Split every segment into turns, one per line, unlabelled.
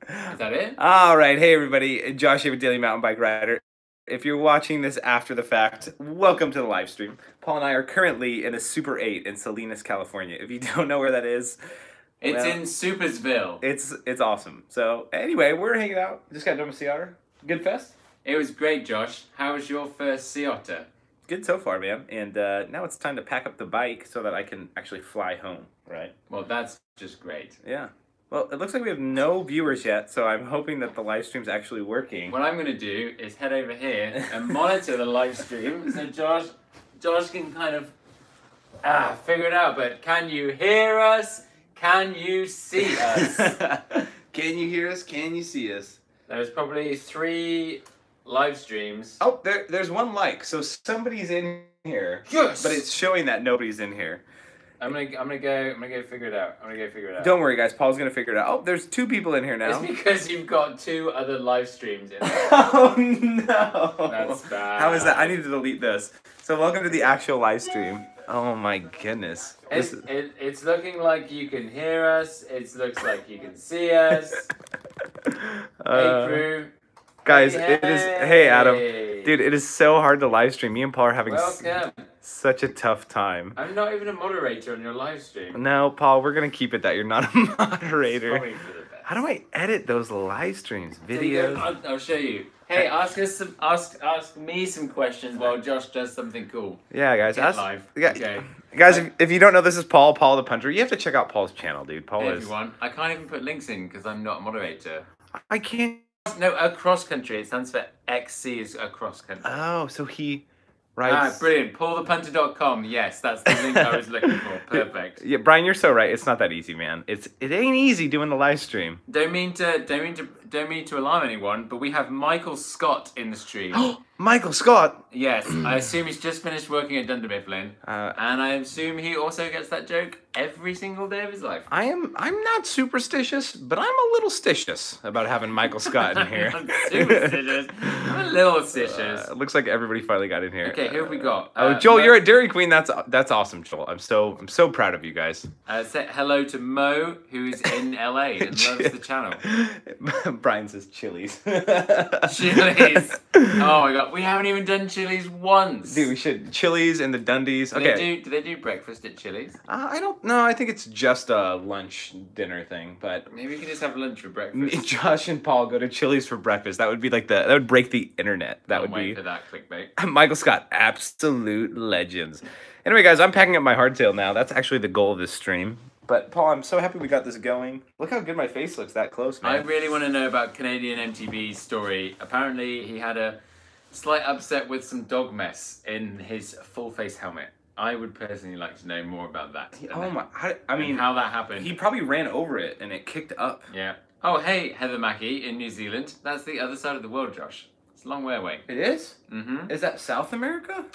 Is that it?
All right, hey everybody, Josh here with Daily Mountain Bike Rider. If you're watching this after the fact, welcome to the live stream. Paul and I are currently in a Super 8 in Salinas, California. If you don't know where that is,
It's
well,
in Supersville.
it's awesome. So anyway, we're hanging out. Just got done with Sea Otter. Good fest?
It was great, Josh. How was your first sea otter?
Good so far, man. And now it's time to pack up the bike so that I can actually fly home, right?
Well, that's just great.
Yeah. Well, it looks like we have no viewers yet, so I'm hoping that the live stream's actually working.
What I'm going to do is head over here and monitor the live stream so Josh can kind of figure it out. But can you hear us? Can you see us?
Can you hear us? Can you see us?
There's probably 3 live streams.
Oh, there's one like, so somebody's in here.
Yes!
But it's showing that nobody's in here.
I'm gonna go figure it out.
Don't worry, guys. Paul's gonna figure it out. Oh, there's 2 people in here now.
It's because you've got 2 other live streams in there.
Oh no!
That's bad.
How is that? I need to delete this. So welcome to the actual live stream. Oh my goodness.
It's looking like you can hear us. It looks like you can see us. Hey crew.
Guys,
hey,
it is. Hey Adam, dude, it is so hard to live stream. Me and Paul are having such a tough time.
I'm not even a moderator on your live stream.
No, Paul, we're gonna keep it that you're not a moderator.
Probably for the best.
How do I edit those live streams, videos?
I'll show you. Hey, ask me some questions while Josh does something cool.
Yeah, guys,
Get live.
Yeah,
Okay.
guys, if you don't know, this is Paul the Punter. You have to check out Paul's channel, dude. Paul
Hey,
is.
everyone. I can't even put links in because I'm not a moderator.
I can't.
No, across country. It stands for XC is across country.
Oh, so he writes.
Brilliant. PaulThePunter.com. Yes, that's the link I was looking for. Perfect.
Yeah, Brian, you're so right. It's not that easy, man. It ain't easy doing the live stream.
Don't mean to alarm anyone, but we have Michael Scott in the stream.
Michael Scott.
Yes, I assume he's just finished working at Dunder Mifflin, and I assume he also gets that joke every single day of his life.
I'm not superstitious, but I'm a little stitious about having Michael Scott in here.
I'm superstitious. I'm a little stitious.
Looks like everybody finally got in here.
Okay, who have we got?
Joel, you're at Dairy Queen. That's awesome, Joel. I'm so proud of you guys.
Say hello to Mo, who's in LA and loves the channel.
Brian says Chili's.
Chili's. Oh my god, we haven't even done Chili's once.
Dude, we should. Chili's and the Dundies. Okay.
Do they do breakfast at Chili's?
I don't know. I think it's just a lunch dinner thing, but
maybe we can just have lunch for breakfast.
Josh and Paul go to Chili's for breakfast. That would be like that would break the internet. That would be
for that clickbait.
Michael Scott, absolute legends. Anyway, guys, I'm packing up my hardtail now. That's actually the goal of this stream. But Paul, I'm so happy we got this going. Look how good my face looks that close, man.
I really want to know about Canadian MTV's story. Apparently, he had a slight upset with some dog mess in his full face helmet. I would personally like to know more about that.
I mean,
how that happened.
He probably ran over it and it kicked up.
Yeah. Oh, hey, Heather Mackey in New Zealand. That's the other side of the world, Josh. It's a long way away.
It is?
Mm-hmm.
Is that South America?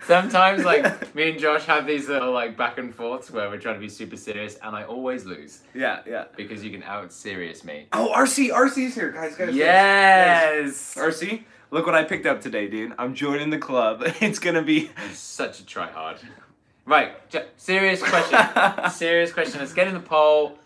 Sometimes, like, me and Josh have these little, like, back and forths where we're trying to be super serious, and I always lose.
Yeah.
Because you can out-serious me.
Oh, RC's here, guys.
Yes!
RC, look what I picked up today, dude. I'm joining the club. It's gonna be...
You're such a tryhard. Right, serious question. Serious question. Let's get in the poll.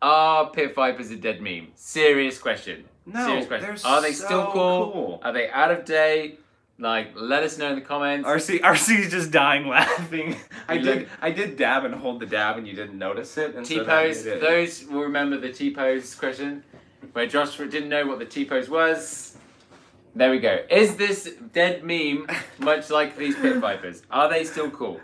Are Pit Vipers a dead meme? Serious question.
No,
serious question.
they're
Are they
so
still cool?
cool?
Are they out of date? Like, let us know in the comments.
RC's just dying laughing. I did dab and hold the dab and you didn't notice it. And
T-pose. So those will remember the T-pose question, where Josh didn't know what the T-pose was. There we go. Is this dead meme much like these Pit Vipers? Are they still cool?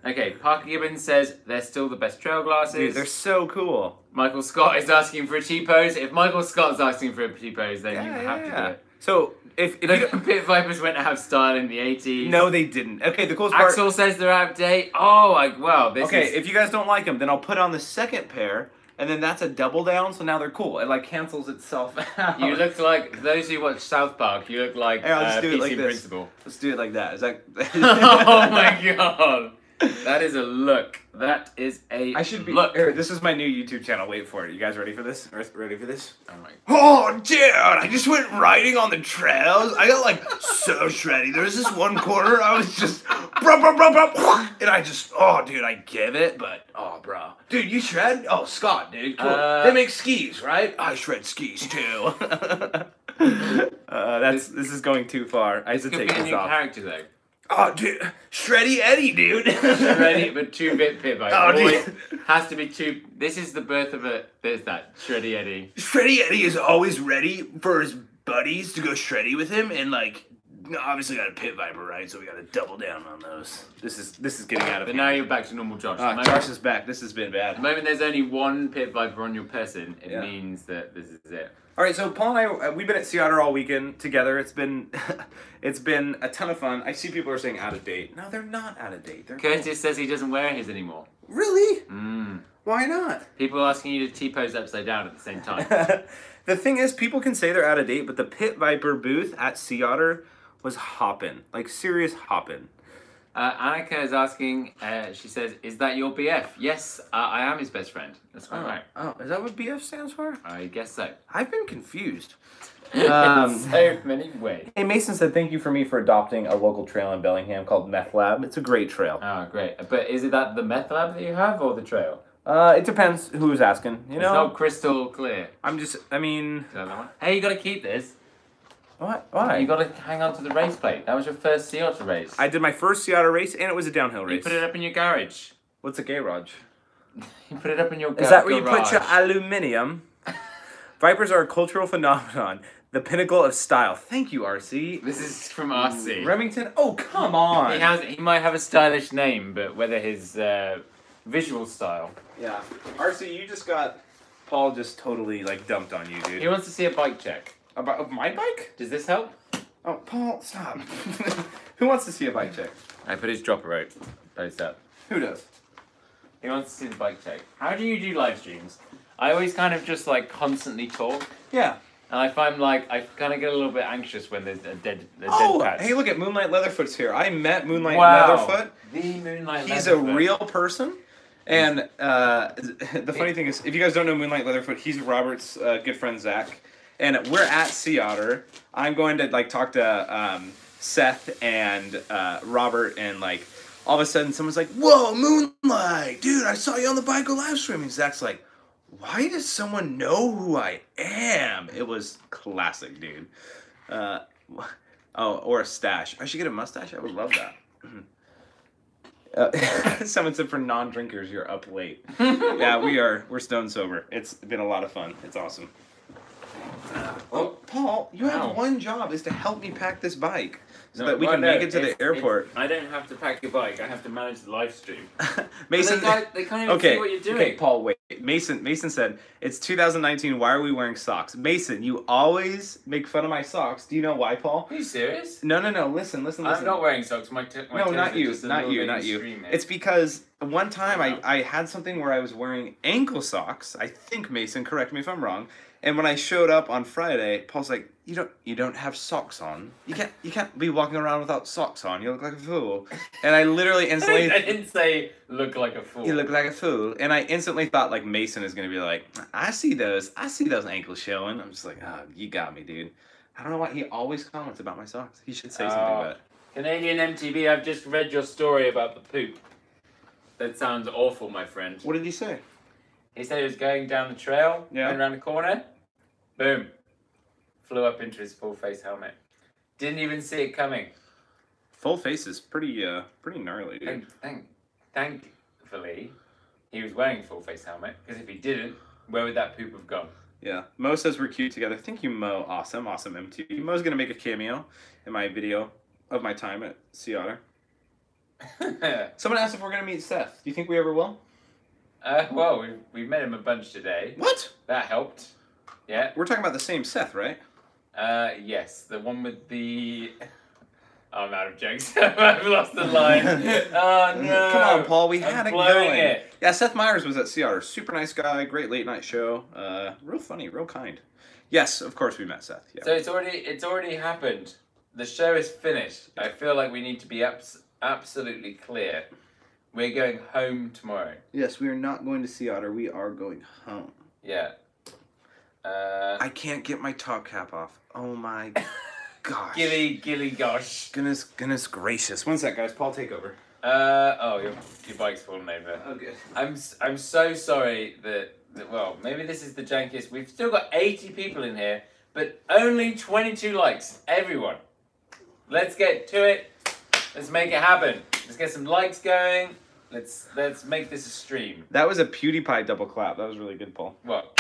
Okay, Parker Gibbons says they're still the best trail glasses.
Dude, they're so cool.
Michael Scott is asking for a T-pose. If Michael Scott's asking for a T-pose, then you have to do it.
So, if
the Pit Vipers went out of style in the 80s.
No, they didn't. Okay, the coolest part...
Axel says they're out of date. Oh, well, this
is... if you guys don't like them, then I'll put on the second pair, and then that's a double down, so now they're cool. It, like, cancels itself out.
You look like, those who watch South Park, you look like
I'll just do it like
PC
this.
Principal.
Let's do it like that. Is that...
Oh, my God. That is a look. That is a
I should be.
look.
Here, this is my new YouTube channel. Wait for it. You guys ready for this? Ready for this?
Oh my.
Oh, dude! I just went riding on the trails. I got like so shreddy. There was this one corner I was just, and I just, oh, dude, I give it, but oh, bro, dude, you shred? Oh, Scott, dude, cool. They make skis, right? I shred skis too. This is going too far. I have to take
Could be a
this
new
off.
character though.
Oh, dude, Shreddy Eddie, dude.
Shreddy, but 2-bit pit viper.
Oh,
Always
dude.
has to be two. This is the birth of a. There's that Shreddy Eddie.
Shreddy Eddie is always ready for his buddies to go shreddy with him, and like, obviously got a pit viper, right? So we got to double down on those. This is getting out of
But
hand.
now you're back to normal Josh. The moment-
Josh is back. This has been bad.
the moment there's only one pit viper on your person, it
Yeah.
means that this is it.
All right, so Paul and I, we've been at Sea Otter all weekend together. It's been, it's been a ton of fun. I see people are saying out of date. No, they're not out of date. They're
Curtis says he doesn't wear his anymore.
Really?
Mm.
Why not?
People are asking you to T-pose upside down at the same time.
The thing is, people can say they're out of date, but the Pit Viper booth at Sea Otter was hopping, like serious hopping.
Annika is asking, she says, is that your BF? Yes, I am his best friend. That's quite right.
Oh, is that what BF stands for?
I guess so.
I've been confused.
In so many ways.
Hey, Mason said thank you for me for adopting a local trail in Bellingham called Meth Lab. It's a great trail.
Oh, great. But is it that the meth lab that you have or the trail?
It depends who's asking. You
It's
know,
not crystal clear.
I mean,
Is that the one? Hey, you got to keep this.
what? Why?
You got to hang on to the race plate. That was your first Sea Otter race.
I did my first Sea Otter race, and it was a downhill
You
race.
put it up in your garage.
What's a garage?
You put it up in your garage.
Is that where you put your aluminium? Vipers are a cultural phenomenon, the pinnacle of style. Thank you, RC.
This is from RC.
Remington. Oh, come on.
He might have a stylish name, but whether his visual style.
Yeah. RC, you just got Paul just totally like dumped on you, dude.
He wants to see a bike check.
About my bike?
Does this help?
Oh, Paul, stop. Who wants to see a bike check?
I put his dropper out. Post up.
Who does?
He wants to see the bike check. How do you do live streams? I always kind of just like constantly talk,
Yeah.
and I find like I kind of get a little bit anxious when there's a dead
Oh,
patch.
hey, look at Moonlight Leatherfoot's here. I met Moonlight
Wow.
Leatherfoot.
The Moonlight
He's
Leatherfoot.
a real person. And the funny thing is, if you guys don't know Moonlight Leatherfoot, he's Robert's good friend Zach. And we're at Sea Otter. I'm going to like talk to Seth and Robert, and like all of a sudden someone's like, "Whoa, Moonlight, dude! I saw you on the Biker live stream." And Zach's like, "Why does someone know who I am?" It was classic, dude. Or a stash. I should get a mustache. I would love that. Someone said for non-drinkers, you're up late. Yeah, we're stone sober. It's been a lot of fun. It's awesome. Oh, Paul, you have one job, is to help me pack this bike so that we can make it to the airport.
I don't have to pack your bike. I have to manage the live stream.
Mason,
They can't even see what you're doing.
Okay, Paul, wait. Mason said, it's 2019, why are we wearing socks? Mason, you always make fun of my socks. Do you know why, Paul?
Are you serious?
No, listen.
I'm not wearing socks. My
No,
toes
not
are
you,
just a
not
little
you,
bit
not you.
extreme, mate.
It's because one time I had something where I was wearing ankle socks. I think, Mason, correct me if I'm wrong. And when I showed up on Friday, Paul's like, "You don't have socks on. You can't be walking around without socks on. You look like a fool." And I literally instantly
I didn't say look like a fool.
You look like a fool. And I instantly thought like Mason is gonna be like, I see those ankles showing. I'm just like, oh, you got me, dude. I don't know why he always comments about my socks. He should say something about it.
Canadian MTV, I've just read your story about the poop. That sounds awful, my friend.
What did he say?
He said he was going down the trail,
Yeah.
went around the corner, boom, flew up into his full face helmet. Didn't even see it coming.
Full face is pretty gnarly, dude.
Thankfully, he was wearing a full face helmet, because if he didn't, where would that poop have gone?
Yeah. Mo says we're cute together. Thank you, Mo. Awesome MTV. Mo's gonna make a cameo in my video of my time at Sea Otter. Someone asked if we're gonna meet Seth. Do you think we ever will?
Well, we met him a bunch today.
What?
That helped. Yeah.
We're talking about the same Seth, right?
Yes, the one with the... Oh, I'm out of jokes. I've lost the line. Oh, no.
Come on, Paul. We
I'm
had it
blowing
going.
it.
Yeah, Seth Meyers was at Sea Otter. Super nice guy. Great late night show. Real funny. Real kind. Yes, of course we met Seth. Yeah.
So it's already happened. The show is finished. I feel like we need to be absolutely clear. We're going home tomorrow.
Yes, we are not going to Sea Otter. We are going home.
Yeah.
I can't get my top cap off. Oh my gosh.
Gilly gosh.
Goodness gracious. One sec, guys. Paul, take over.
Oh, your bike's fallen over.
Oh, good.
I'm so sorry that, well, maybe this is the jankiest. We've still got 80 people in here, but only 22 likes. Everyone. Let's get to it. Let's make it happen. Let's get some likes going. Let's make this a stream.
That was a PewDiePie double clap. That was really good, Paul.
What?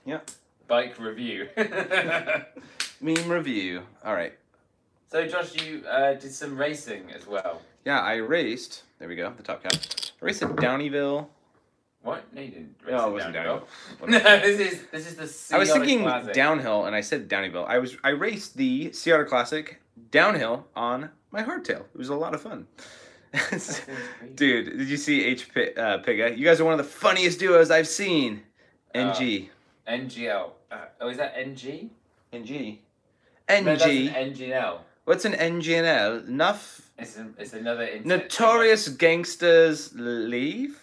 Yeah.
Bike review.
Meme review. All right.
So, Josh, you did some racing as well.
Yeah, I raced. There we go. The top cap. I raced at Downeyville.
What? No, you didn't. Race
No,
at
it wasn't Downeyville.
No, this is the Sea
I was
Otter
thinking
Classic.
downhill, and I said Downeyville. I raced the Sea Otter Classic downhill on my hardtail. It was a lot of fun. Dude, did you see Pigga? You guys are one of the funniest duos I've seen. NG.
NGL. Oh, is that NG?
NG.
No, that's
NG.
an NGL.
What's an NGNL? Enough.
It's another internet
Notorious Gangsters leave?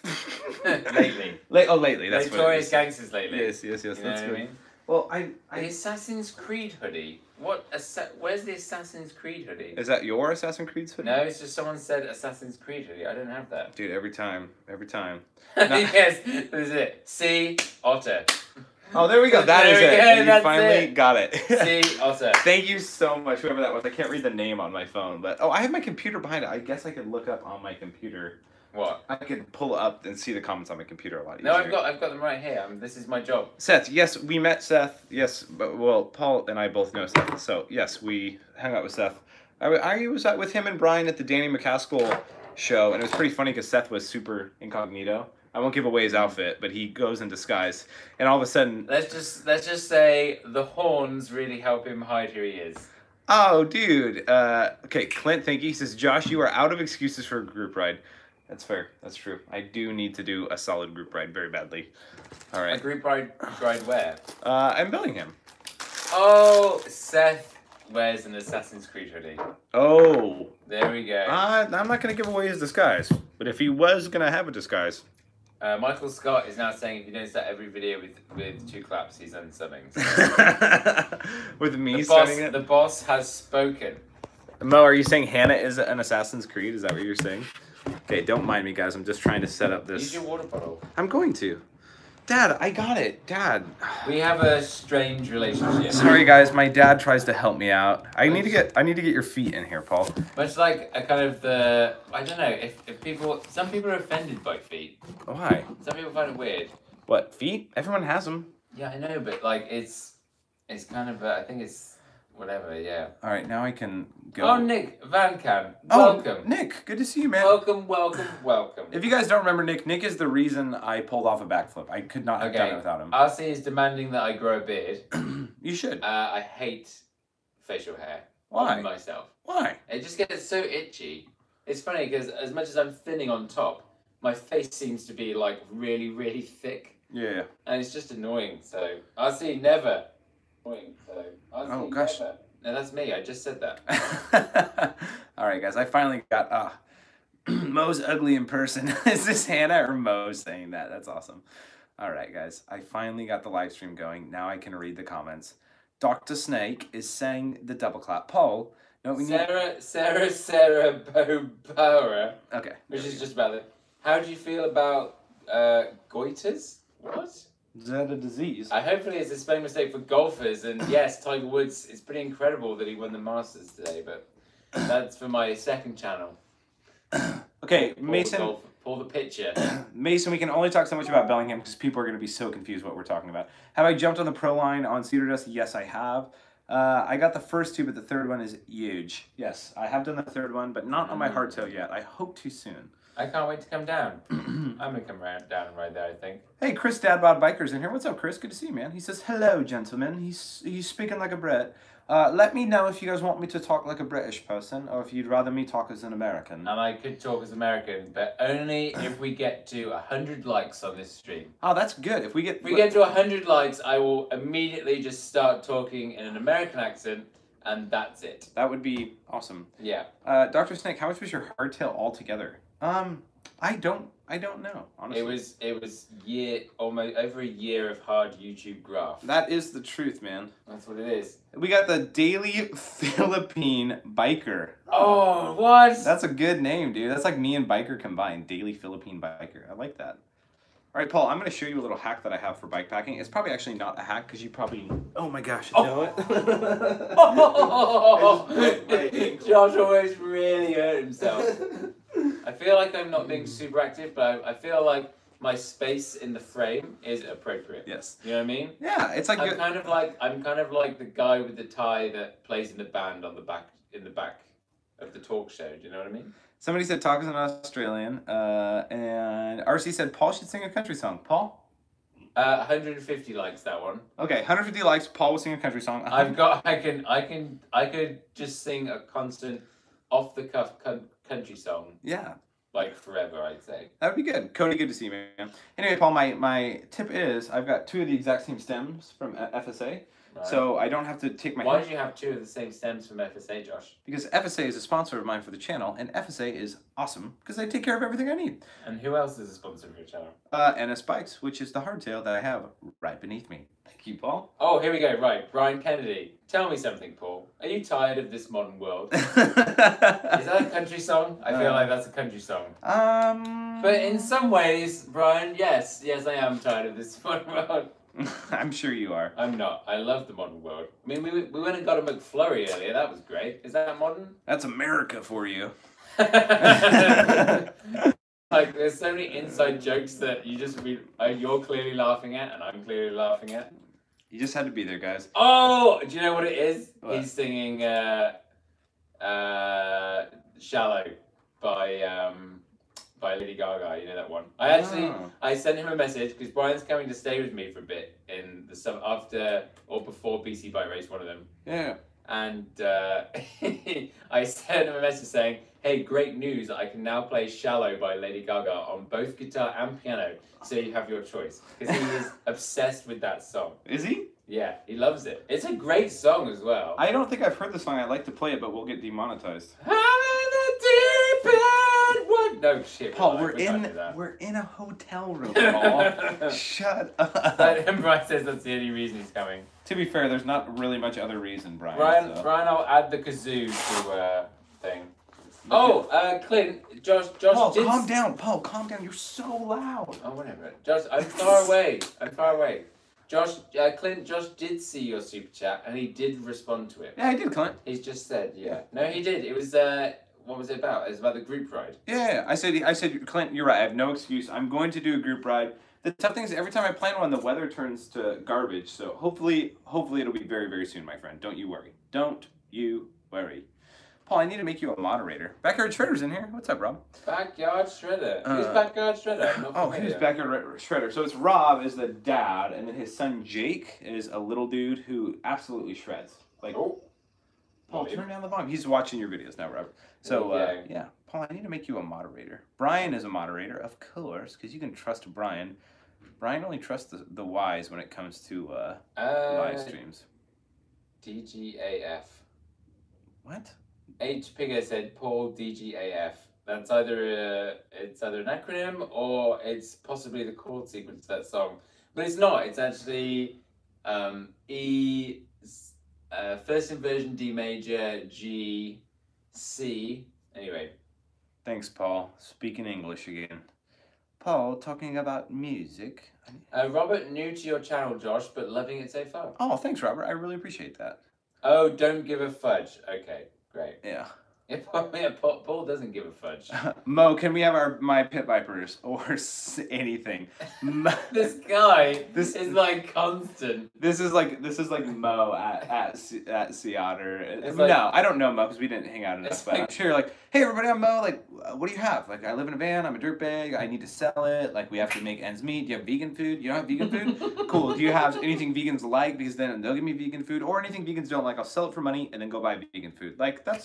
lately.
Lately. That's
Notorious
what it
Gangsters lately.
is. Yes.
You know
That's
what
good.
I mean?
Well,
The Assassin's Creed hoodie. Where's the Assassin's Creed hoodie?
Is that your Assassin's Creed hoodie?
No, it's just someone said Assassin's Creed hoodie. I don't have that.
Dude, every time.
Yes, this is it. Sea Otter.
Oh, there we go. That is
There we
it.
go,
And you
that's
finally
it.
got it.
Sea Otter.
Thank you so much, whoever that was. I can't read the name on my phone, but I have my computer behind it. I guess I could look up on my computer.
What?
I could pull up and see the comments on my computer a lot easier.
No, I've got them right here. This is my job.
Seth, yes, we met Seth. Yes, but well, Paul and I both know Seth. So yes, we hung out with Seth. I was out with him and Brian at the Danny McCaskill show, and it was pretty funny because Seth was super incognito. I won't give away his outfit, but he goes in disguise, and all of a sudden,
Let's just say the horns really help him hide who he is.
oh, dude. Okay, Clint, thank you. He says, Josh, you are out of excuses for a group ride. That's fair. That's true. I do need to do a solid group ride very badly. All
A
right.
group ride where?
I'm Bellingham.
Oh, Seth wears an Assassin's Creed hoodie.
Oh.
There we go.
I'm not going to give away his disguise, but if he was going to have a disguise.
Michael Scott is now saying if you don't start every video with 2 claps, he's unsubbing.
With me
The
starting it?
the boss has spoken.
Mo, are you saying Hannah is an Assassin's Creed? Is that what you're saying? Okay, don't mind me, guys. I'm just trying to set up this.
Use your water bottle.
I'm going to. Dad, I got it. Dad.
We have a strange relationship.
Sorry, guys. My dad tries to help me out. I need to get your feet in here, Paul.
Much like a kind of I don't know, if some people are offended by feet.
Why?
Some people find it weird.
What, feet? Everyone has them.
Yeah, I know, but like it's kind of I think it's whatever. Yeah.
All right, now I can go.
Oh, Nick Van Cam, welcome.
Oh, Nick, good to see you, man.
Welcome.
If you guys don't remember Nick is the reason I pulled off a backflip. I could not have done it without him.
RC is demanding that I grow a beard.
You should.
I hate facial hair.
Why?
On myself.
Why?
It just gets so itchy. It's funny because as much as I'm thinning on top, my face seems to be like really, really thick.
Yeah.
And it's just annoying. So RC never. Annoying. So RC
Oh, gosh.
never. No, that's me. I just said that.
All right, guys. I finally got Mo's ugly in person. Is this Hannah or Mo saying that? That's awesome. All right, guys. I finally got the live stream going. Now I can read the comments. Dr. Snake is saying the double clap. Paul, no, we need...
Sarah Bobara.
Okay.
Which is just about it. How do you feel about goiters? What?
Is that a disease?
Hopefully it's a spelling mistake for golfers, and yes, Tiger Woods, it's pretty incredible that he won the Masters today, but that's for my second channel.
Okay,
Paul
Mason.
Paul the pitcher.
Mason, we can only talk so much about Bellingham because people are going to be so confused what we're talking about. Have I jumped on the pro line on Cedar Dust? Yes, I have. I got the first 2, but the third one is huge. Yes, I have done the third one, but not on my hardtail yet. I hope to soon.
I can't wait to come down. I'm going to come down and ride there, I think.
Hey, Chris Dadbod Biker's in here. What's up, Chris? Good to see you, man. He says, hello, gentlemen. He's speaking like a Brit. Let me know if you guys want me to talk like a British person or if you'd rather me talk as an American.
And I could talk as American, but only if we get to 100 likes on this stream.
Oh, that's good. If we get...
If we get to 100 likes, I will immediately just start talking in an American accent, and that's it.
That would be awesome.
Yeah.
Dr. Snake, how much was your hardtail altogether? I don't know, honestly.
It was almost over a year of hard YouTube graft.
That is the truth, man.
That's what it is.
We got the Daily Philippine Biker.
Oh, what?
That's a good name, dude. That's like me and Biker combined. Daily Philippine Biker. I like that. All right, Paul, I'm going to show you a little hack that I have for bike packing. It's probably actually not a hack because you probably... Oh my gosh, you know it?
Josh always really hurt himself. I feel like I'm not being super active, but I feel like my space in the frame is appropriate.
Yes.
You know what I mean?
Yeah, it's like...
I'm kind of like the guy with the tie that plays in the band in the back of the talk show. Do you know what I mean?
Somebody said talk is an Australian, and RC said Paul should sing a country song. Paul?
150 likes that one.
Okay, 150 likes. Paul will sing a country song.
I could just sing a constant, off the cuff country song.
Yeah.
Like forever, I'd say.
That would be good. Cody, good to see you, man. Anyway, Paul, my tip is I've got 2 of the exact same stems from FSA. Right. So I don't have to take my...
Why did you have 2 of the same stems from FSA, Josh?
Because FSA is a sponsor of mine for the channel, and FSA is awesome because they take care of everything I need.
And who else is a sponsor of your channel?
NS Bikes, which is the hardtail that I have right beneath me. Thank you, Paul.
Oh, here we go. Right, Brian Kennedy. Tell me something, Paul. Are you tired of this modern world? Is that a country song? I feel like that's a country song. But in some ways, Brian, yes, I am tired of this modern world.
I'm sure you are.
I'm not. I love the modern world. I mean, we went and got a McFlurry earlier. That was great. Is that modern?
That's America for you.
Like, there's so many inside jokes that you're clearly laughing at, and I'm clearly laughing at.
You just had to be there, guys.
Oh, do you know what it is?
What?
He's singing "Shallow" by Lady Gaga. You know that one. I sent him a message because Brian's coming to stay with me for a bit in the summer after or before BC Bike Race, one of them.
Yeah.
And I sent him a message saying, "Hey, great news! I can now play 'Shallow' by Lady Gaga on both guitar and piano, so you have your choice." Because he is obsessed with that song.
Is he?
Yeah, he loves it. It's a great song as well.
I don't think I've heard the song. I'd like to play it, but we'll get demonetized.
I'm in the deep end. What? No shit.
Paul, we're in a hotel room, Paul. Shut up.
And Brian says that's the only reason he's coming.
To be fair, there's not really much other reason, Brian.
Brian, I'll add the kazoo to thing. Oh, Clint, Josh
Paul,
did...
calm down. Paul, calm down. You're so loud.
Oh, whatever. Josh, I'm far away. Josh did see your super chat, and he did respond to it.
Yeah, I did, Clint.
He's just said, yeah. No, he did. It was, what was it about? It was about the group ride.
Yeah, I said, Clint, you're right. I have no excuse. I'm going to do a group ride. The tough thing is every time I plan one, the weather turns to garbage. So hopefully it'll be very, very soon, my friend. Don't you worry. Don't you worry. Paul, I need to make you a moderator. Backyard Shredder's in here. What's up, Rob?
Backyard Shredder. Who's Backyard Shredder? I'm not familiar.
Who's Backyard Shredder? So it's Rob is the dad, and then his son Jake is a little dude who absolutely shreds. Like, Paul, turn down the volume. He's watching your videos now, Rob. So, yeah. Paul, I need to make you a moderator. Brian is a moderator, of course, because you can trust Brian. Brian only trusts the wise when it comes to live streams.
DGAF.
What?
H. Pigger said Paul DGAF. That's either an acronym or it's possibly the chord sequence of that song. But it's not. It's actually E, first inversion D major, G, C. Anyway.
Thanks, Paul. Speaking English again. Paul, talking about music.
Robert, new to your channel, Josh, but loving it so far.
Oh, thanks, Robert. I really appreciate that.
Oh, don't give a fudge. Okay, great.
Yeah.
Paul doesn't give a fudge.
Mo, can we have my pit vipers or anything?
This guy is like constant.
This is like Mo at Sea Otter.
Like,
no, I don't know Mo because we didn't hang out enough. But I'm sure, like, hey everybody, I'm Mo. Like, what do you have? Like, I live in a van. I'm a dirtbag. I need to sell it. Like, we have to make ends meet. Do you have vegan food? You don't have vegan food? Cool. Do you have anything vegans like? Because then they'll give me vegan food, or anything vegans don't like. I'll sell it for money and then go buy vegan food. Like, that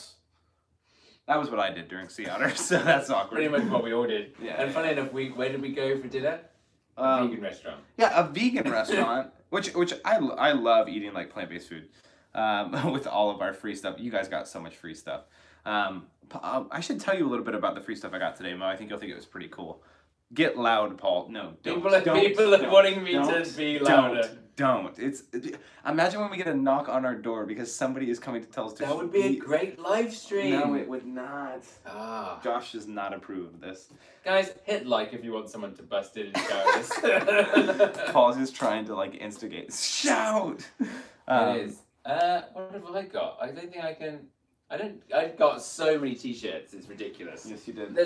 was what I did during Sea Otter, so that's awkward.
Pretty much what we all did.
Yeah.
And funny enough, where did we go for dinner? A vegan restaurant.
Yeah, a vegan restaurant, which I love eating like plant-based food, with all of our free stuff. You guys got so much free stuff. I should tell you a little bit about the free stuff I got today, Mo. I think you'll think it was pretty cool. Get loud, Paul. No, don't.
People are wanting me to be louder.
Don't. Imagine when we get a knock on our door because somebody is coming to tell us to.
That would be a great live stream.
No, it would not.
Ah.
Josh does not approve of this.
Guys, hit like if you want someone to bust in and shout us.
Paul's just trying to like instigate. Shout.
It is. What have I got? I don't think I can. I got so many t-shirts. It's ridiculous.
Yes, you did.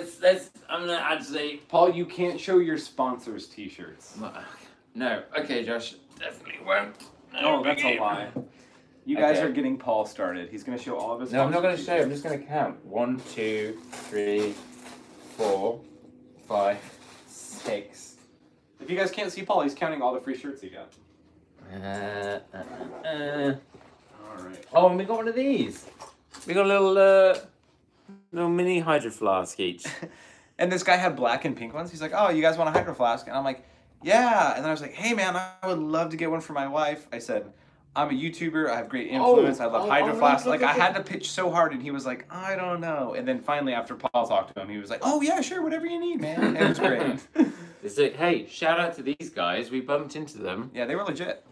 I'm gonna actually.
Paul, you can't show your sponsors t-shirts.
No. Okay, Josh. Definitely won't.
No, that's a lie. You guys are getting Paul started. He's gonna show all of his.
No, I'm not gonna show. I'm just gonna count. 1, 2, 3, 4, 5, 6.
If you guys can't see Paul, he's counting all the free shirts he got. All right.
Oh, and we got one of these. We got a little mini hydro flask each.
And this guy had black and pink ones. He's like, "Oh, you guys want a hydro flask?" And I'm like, "Yeah." And then I was like, "Hey, man, I would love to get one for my wife." I said, "I'm a YouTuber. I have great influence. I love hydro flasks." Like, I had to pitch so hard, and he was like, "I don't know." And then finally, after Paul talked to him, he was like, "Oh yeah, sure, whatever you need, man." It was great.
It's like, hey, shout out to these guys. We bumped into them.
Yeah, they were legit.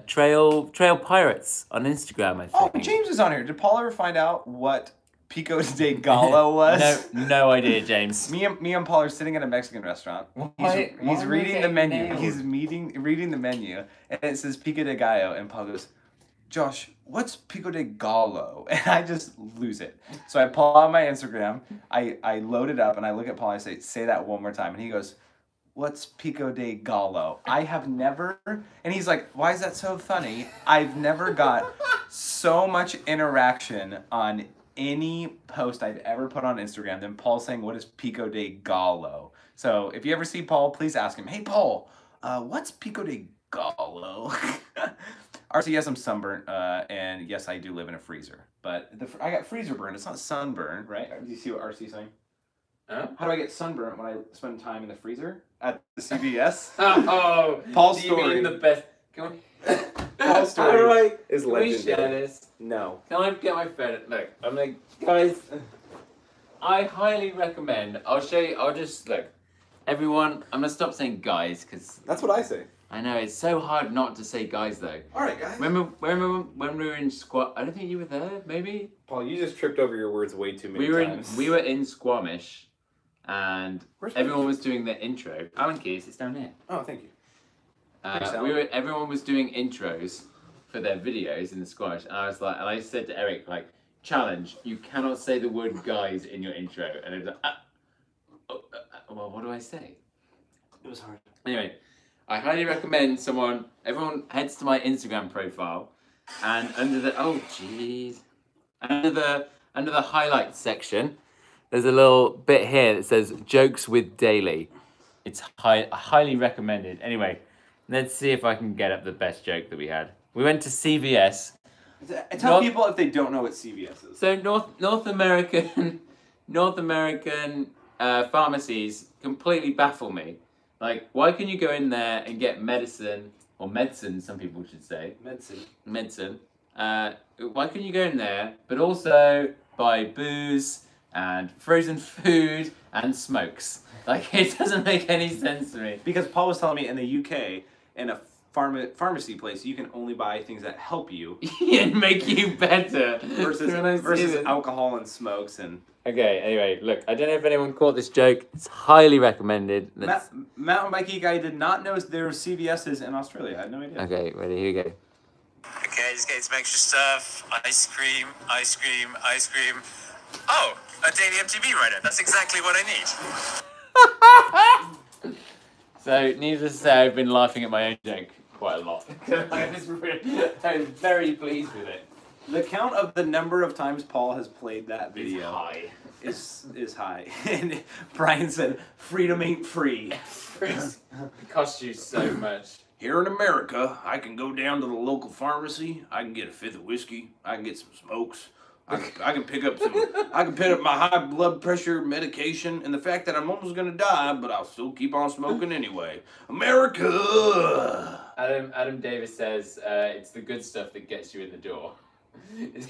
Trail Pirates on Instagram, I think.
Oh, James is on here. Did Paul ever find out what Pico de Gallo was?
No idea, James.
Me and Paul are sitting at a Mexican restaurant. He's reading the menu. He's reading the menu, and it says Pico de Gallo, and Paul goes, "Josh, what's Pico de Gallo?" And I just lose it. So I pull out my Instagram, I load it up, and I look at Paul, and I say that one more time, and he goes, "What's Pico de Gallo?" I have never, and he's like, "Why is that so funny?" I've never got so much interaction on any post I've ever put on Instagram than Paul saying, "What is Pico de Gallo?" So if you ever see Paul, please ask him, "Hey Paul, what's Pico de Gallo?" RC, yes, I'm sunburnt, and yes, I do live in a freezer. But I got freezer burn. It's not sunburn, right? Do you see what RC's saying?
Huh?
How do I get sunburnt when I spend time in the freezer at the CVS?
Oh,
Paul's
do you
story.
mean the best? Can we?
Paul's story is
Can we share
legendary.
this?
No.
Can I get my phone? Look, I'm like, guys, I highly recommend. I'll show you. I'll just look. Everyone, I'm gonna stop saying guys because
That's what I say.
I know it's so hard not to say guys though.
All right, guys.
Remember when we were in Squat? I don't think you were there. Maybe
Paul, you just tripped over your words way too many times.
we were in Squamish, and
Where's
everyone was doing the intro. Alan Keys, it's down here.
Oh, thank you.
Everyone was doing intros for their videos in the Squamish, and I said to Eric like, challenge, you cannot say the word guys in your intro, and it was like, well, what do I say?
It was hard.
Anyway, I highly recommend everyone heads to my Instagram profile, and under the under the highlights section, there's a little bit here that says jokes with Daily. It's highly recommended. Anyway, let's see if I can get up the best joke that we had. We went to CVS.
Tell people if they don't know what CVS is.
So North American pharmacies completely baffle me. Like, why can you go in there and get medicine, or medicine, some people should say. Medicine. Why can you go in there, but also buy booze and frozen food and smokes? Like, it doesn't make any sense to me.
Because Paul was telling me in the UK, in a pharmacy place, you can only buy things that help you.
And make you better.
versus alcohol and smokes and...
Okay, anyway, look, I don't know if anyone caught this joke. It's highly recommended.
Mountain biking guy did not know there were CVS's in Australia. I had no idea.
Okay, ready, here we go.
Okay, just getting some extra stuff. Ice cream. Oh, a daily MTV writer. That's exactly what I need.
So, needless to say, I've been laughing at my own joke quite a lot. I was very pleased with it.
The count of the number of times Paul has played that video
It's high.
is high. And Brian said, "Freedom ain't free."
It costs you so much.
Here in America, I can go down to the local pharmacy. I can get a fifth of whiskey. I can get some smokes. I can pick up my high blood pressure medication, and the fact that I'm almost gonna die, but I'll still keep on smoking anyway. America.
Adam Davis says it's the good stuff that gets you in the door.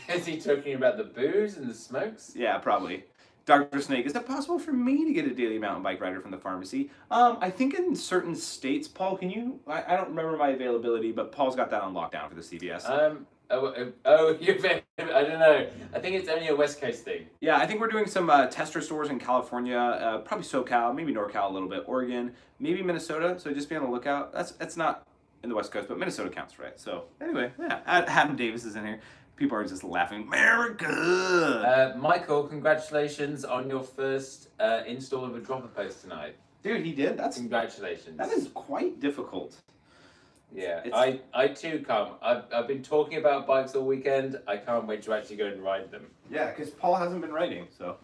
Is he talking about the booze and the smokes?
Yeah, probably. Dr. Snake, is it possible for me to get a daily mountain bike rider from the pharmacy? I think in certain states, Paul, can you? I don't remember my availability, but Paul's got that on lockdown for the CVS.
I don't know. I think it's only a West Coast thing.
Yeah, I think we're doing some tester stores in California, probably SoCal, maybe NorCal a little bit, Oregon, maybe Minnesota. So just be on the lookout. That's not in the West Coast, but Minnesota counts, right? So anyway, yeah, Adam Davis is in here. People are just laughing. America!
Michael, congratulations on your first install of a dropper post tonight.
Dude, he did?
Congratulations.
That is quite difficult.
Yeah, I too can't. I've been talking about bikes all weekend. I can't wait to actually go and ride them.
Yeah, because Paul hasn't been riding, so.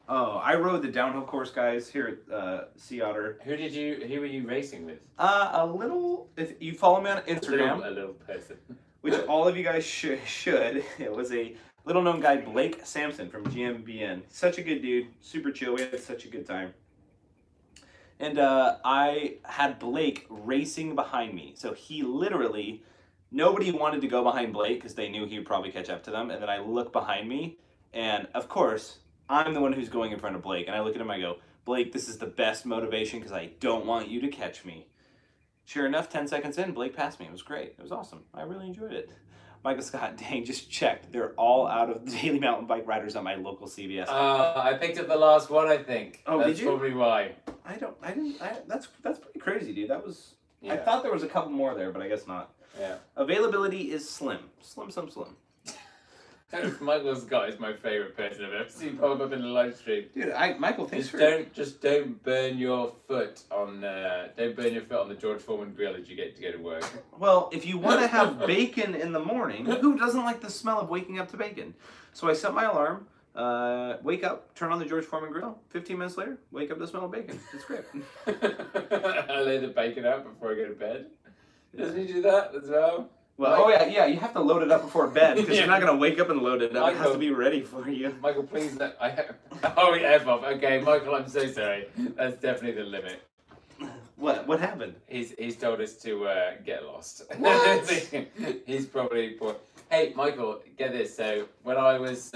Oh, I rode the downhill course, guys, here at Sea Otter.
Who were you racing with?
A little, if you follow me on Instagram.
A little person.
Which all of you guys should. It was a little known guy, Blake Sampson from GMBN. Such a good dude, super chill. We had such a good time. And I had Blake racing behind me. So he literally, nobody wanted to go behind Blake because they knew he would probably catch up to them. And then I look behind me, and of course, I'm the one who's going in front of Blake. And I look at him, I go, Blake, this is the best motivation because I don't want you to catch me. Sure enough, 10 seconds in, Blake passed me. It was great. It was awesome. I really enjoyed it. Michael Scott, dang, just checked. They're all out of daily mountain bike riders at my local CVS.
I picked up the last one, I think.
Oh,
That's
did you?
probably why.
That's pretty crazy, dude. That was,
Yeah.
I thought there was a couple more there, but I guess not.
Yeah.
Availability is slim. Slim.
Michael Scott is my favourite person I've ever seen pop up in the live stream.
Dude, Michael, thanks
Don't burn your foot on the George Foreman grill as you get to go to work.
Well, if you want to have bacon in the morning, who doesn't like the smell of waking up to bacon? So I set my alarm, wake up, turn on the George Foreman grill. 15 minutes later, wake up to the smell of bacon. It's great.
I lay the bacon out before I go to bed. Doesn't he do that as well?
Well, yeah, you have to load it up before bed because you're not going to wake up and load it up. It has to be ready for you.
Michael, please, oh, yeah, F off. Okay, Michael, I'm so sorry. That's definitely the limit.
What happened?
He's told us to get lost.
What?
He's probably poor. Hey, Michael, get this. So when I was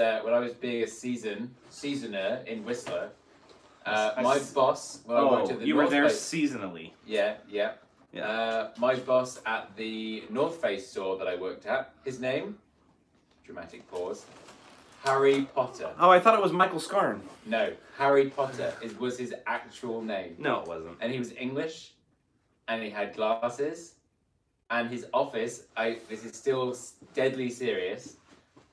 being a seasoner in Whistler, my boss. When I worked at the
you
North
were there
Face,
seasonally.
Yeah.
Yeah.
My boss at the North Face store that I worked at, his name, dramatic pause, Harry Potter.
Oh, I thought it was Michael Scarn.
No, Harry Potter was his actual name.
No, it wasn't.
And he was English, and he had glasses, and his office, this is still deadly serious,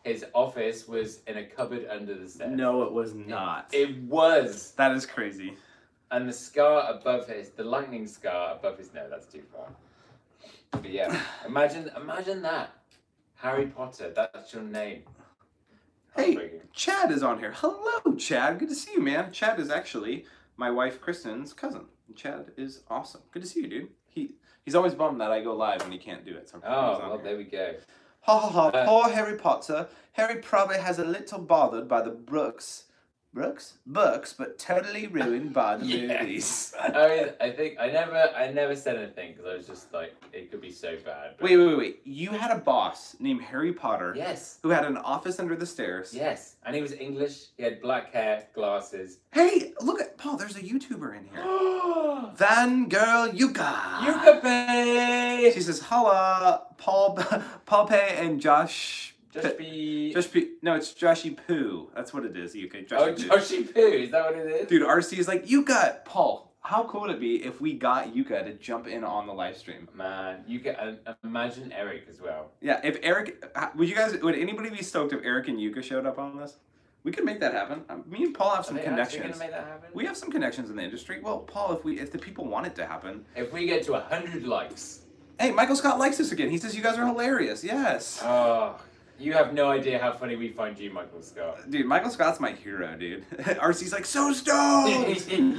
his office was in a cupboard under the stairs.
No, it was not.
It was.
That is crazy.
And the scar above the lightning scar above his nose, that's too far. But yeah, imagine that. Harry Potter, that's your name.
Hey, Chad is on here. Hello, Chad. Good to see you, man. Chad is actually my wife, Kristen's cousin. Chad is awesome. Good to see you, dude. He's always bummed that I go live when he can't do it.
Oh, well, there we go.
Ha ha ha, poor Harry Potter. Harry probably has a little bothered by the books, but totally ruined by the movies.
I think I never said anything because I was just like, it could be so bad. But...
Wait. You had a boss named Harry Potter.
Yes.
Who had an office under the stairs.
Yes, and he was English. He had black hair, glasses.
Hey, look at Paul. There's a YouTuber in here. Van Girl Yuka.
Yuka Pay.
She says, "Holla, Paul Pay and Josh."
No,
it's Joshy Poo. That's what it is. Yuka.
Joshy Poo. Is that what it is?
Dude, RC is like, Yuka. Paul, how cool would it be if we got Yuka to jump in on the live stream?
Man, Yuka. Imagine Eric as well.
Yeah, if Eric, would anybody be stoked if Eric and Yuka showed up on this? We could make that happen. Me and Paul have some connections.
Are they actually gonna make that happen?
We have some connections in the industry. Well, Paul, if the people want it to happen.
If we get to 100 likes.
Hey, Michael Scott likes this again. He says you guys are hilarious. Yes.
Oh, you have no idea how funny we find you, Michael Scott.
Dude, Michael Scott's my hero, dude. RC's like, so stoned!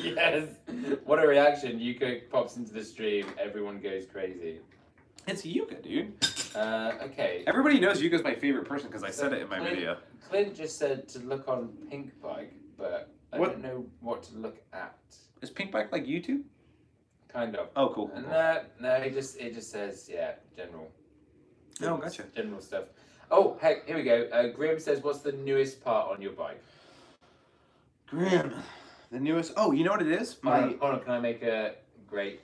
Yes. What a reaction. Yuka pops into the stream. Everyone goes crazy.
It's Yuka, dude.
Okay.
Everybody knows Yuka's my favorite person because I said it in my video.
Clint just said to look on Pink Bike, but I don't know what to look at.
Is Pink Bike like YouTube?
Kind of.
Oh, cool.
No, it just says, yeah, general.
Oh, gotcha.
General stuff. Oh, heck, here we go. Grim says, what's the newest part on your bike?
Grim, the newest. Oh, you know what it is?
Hold on, can I make a great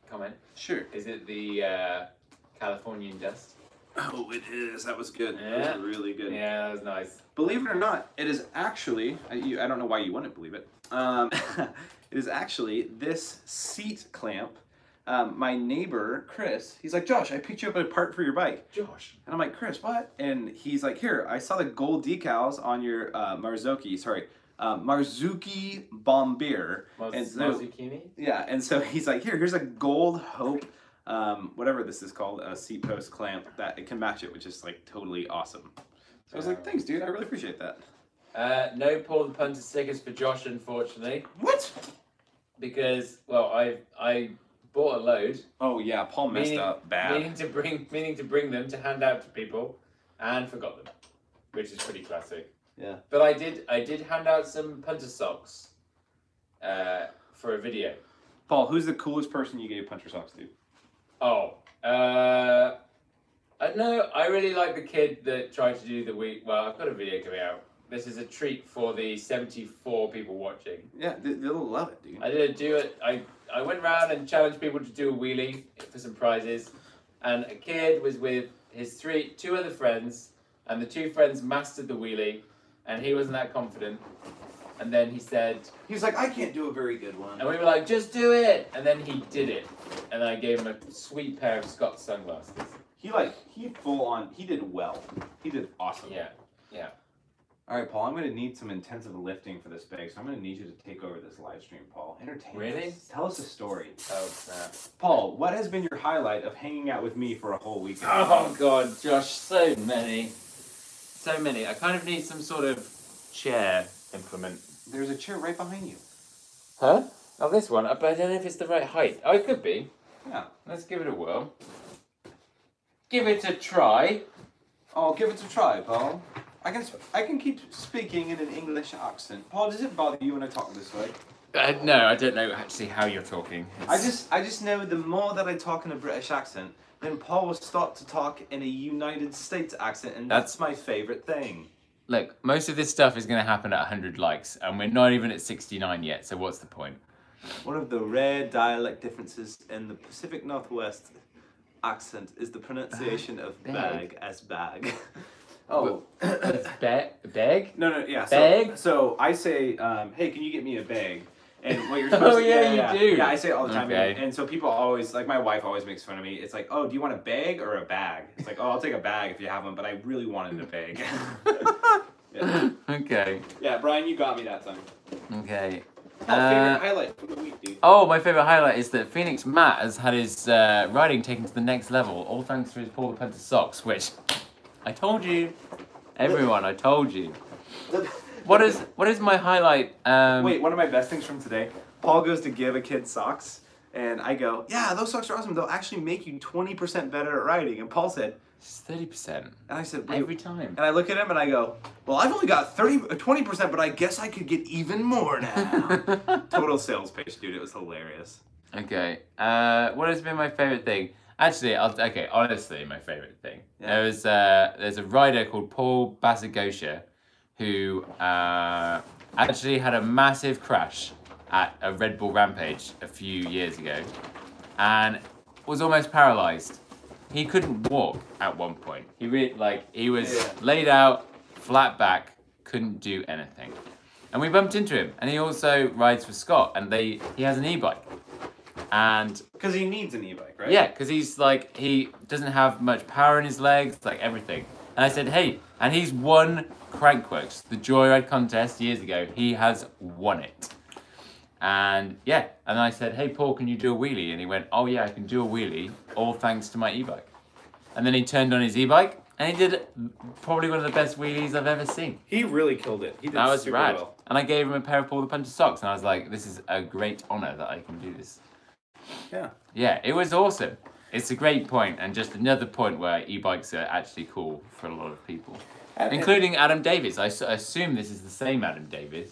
comment?
Sure.
Is it the Californian dust?
Oh, it is. That was good.
Yeah.
That was really good.
Yeah, that was nice.
Believe it or not, it is actually. I don't know why you wouldn't believe it. It is actually this seat clamp. My neighbor Chris, he's like, Josh, I picked you up a part for your bike.
Josh.
And I'm like, Chris, what? And he's like, here, I saw the gold decals on your Marzuki Bombeer.
Marzukini?
Yeah, and so he's like, here's a gold Hope, whatever this is called, a seat post clamp that it can match it, which is like totally awesome. So I was like, thanks, dude, I really appreciate that.
No Paul the Punter stickers for Josh, unfortunately.
What?
Because, well, I bought a load.
Oh yeah, Paul messed up bad.
Meaning to bring them to hand out to people, and forgot them, which is pretty classic.
Yeah.
But I did hand out some Punter socks, for a video.
Paul, who's the coolest person you gave Punter socks to?
Oh, I don't know. I really like the kid that tried to do the week. Well, I've got a video coming out. This is a treat for the 74 people watching.
Yeah, they'll love it, dude.
I did do it. I went around and challenged people to do a wheelie for some prizes, and a kid was with his two other friends, and the two friends mastered the wheelie, and he wasn't that confident. And then he said,
He's like, I can't do a very good one.
and we were like, just do it. And then he did it, and I gave him a sweet pair of Scott sunglasses.
He did well. He did awesome.
Yeah.
All right, Paul, I'm going to need some intensive lifting for this bag, so I'm going to need you to take over this live stream, Paul. Entertain
Really?
us. Tell us a story.
Oh snap.
Paul, what has been your highlight of hanging out with me for a whole weekend?
Oh God, Josh, so many. I kind of need some sort of chair implement.
There's a chair right behind you.
Huh? Oh, this one. But I don't know if it's the right height. Oh, it could be.
Yeah.
Let's give it a whirl. Give it a try.
Oh, give it a try, Paul. I can keep speaking in an English accent. Paul, does it bother you when I talk this way?
No, I don't know actually how you're talking.
I just know the more that I talk in a British accent, then Paul will start to talk in a United States accent, and that's my favorite thing.
Look, most of this stuff is going to happen at 100 likes, and we're not even at 69 yet, so what's the point?
One of the rare dialect differences in the Pacific Northwest accent is the pronunciation of bag as bag. Oh.
It's bag?
No, yeah.
Bag?
So I say, hey, can you get me a bag? And what you're supposed
Oh,
to
yeah, you do.
Yeah, I say it all the time.
Okay.
And so people always, like my wife always makes fun of me. It's like, oh, do you want a bag or a bag? It's like, oh, I'll take a bag if you have one, but I really wanted a bag. Yeah.
Okay.
Yeah, Brian, you got me that time.
Okay.
Oh, favorite highlight from the week, dude.
Oh, my favourite highlight is that Phoenix Matt has had his riding taken to the next level, all thanks to his Paul the Punter socks, which I told you. Everyone, I told you. What is my highlight?
Wait, one of my best things from today. Paul goes to give a kid socks, and I go, yeah, those socks are awesome. They'll actually make you 20% better at riding. And Paul said,
It's 30%.
and I said, wait.
Every time.
And I look at him and I go, well, I've only got 20%, but I guess I could get even more now. Total sales pitch, dude. It was hilarious.
Okay. What has been my favorite thing? Actually, honestly, my favorite thing.
Yeah.
There's a rider called Paul Basagosha who actually had a massive crash at a Red Bull Rampage a few years ago and was almost paralyzed. He couldn't walk at one point. He was laid out, flat back, couldn't do anything. And we bumped into him. And he also rides for Scott, and he has an e-bike. And
because he needs an e-bike, right?
yeah, because he doesn't have much power in his legs, like everything. And I said, hey, and he's won Crankworks, the Joyride contest years ago. He has won it. And yeah, and I said, hey, Paul, can you do a wheelie? And he went, oh yeah, I can do a wheelie, all thanks to my e-bike. And then he turned on his e-bike, and he did probably one of the best wheelies I've ever seen.
He really killed it. He did
That was
super
rad.
well.
And I gave him a pair of Paul the Punter socks, and I was like, this is a great honor that I can do this.
Yeah.
Yeah, it was awesome. It's a great point, and just another point where e-bikes are actually cool for a lot of people. Including Adam Davis. I assume this is the same Adam Davis.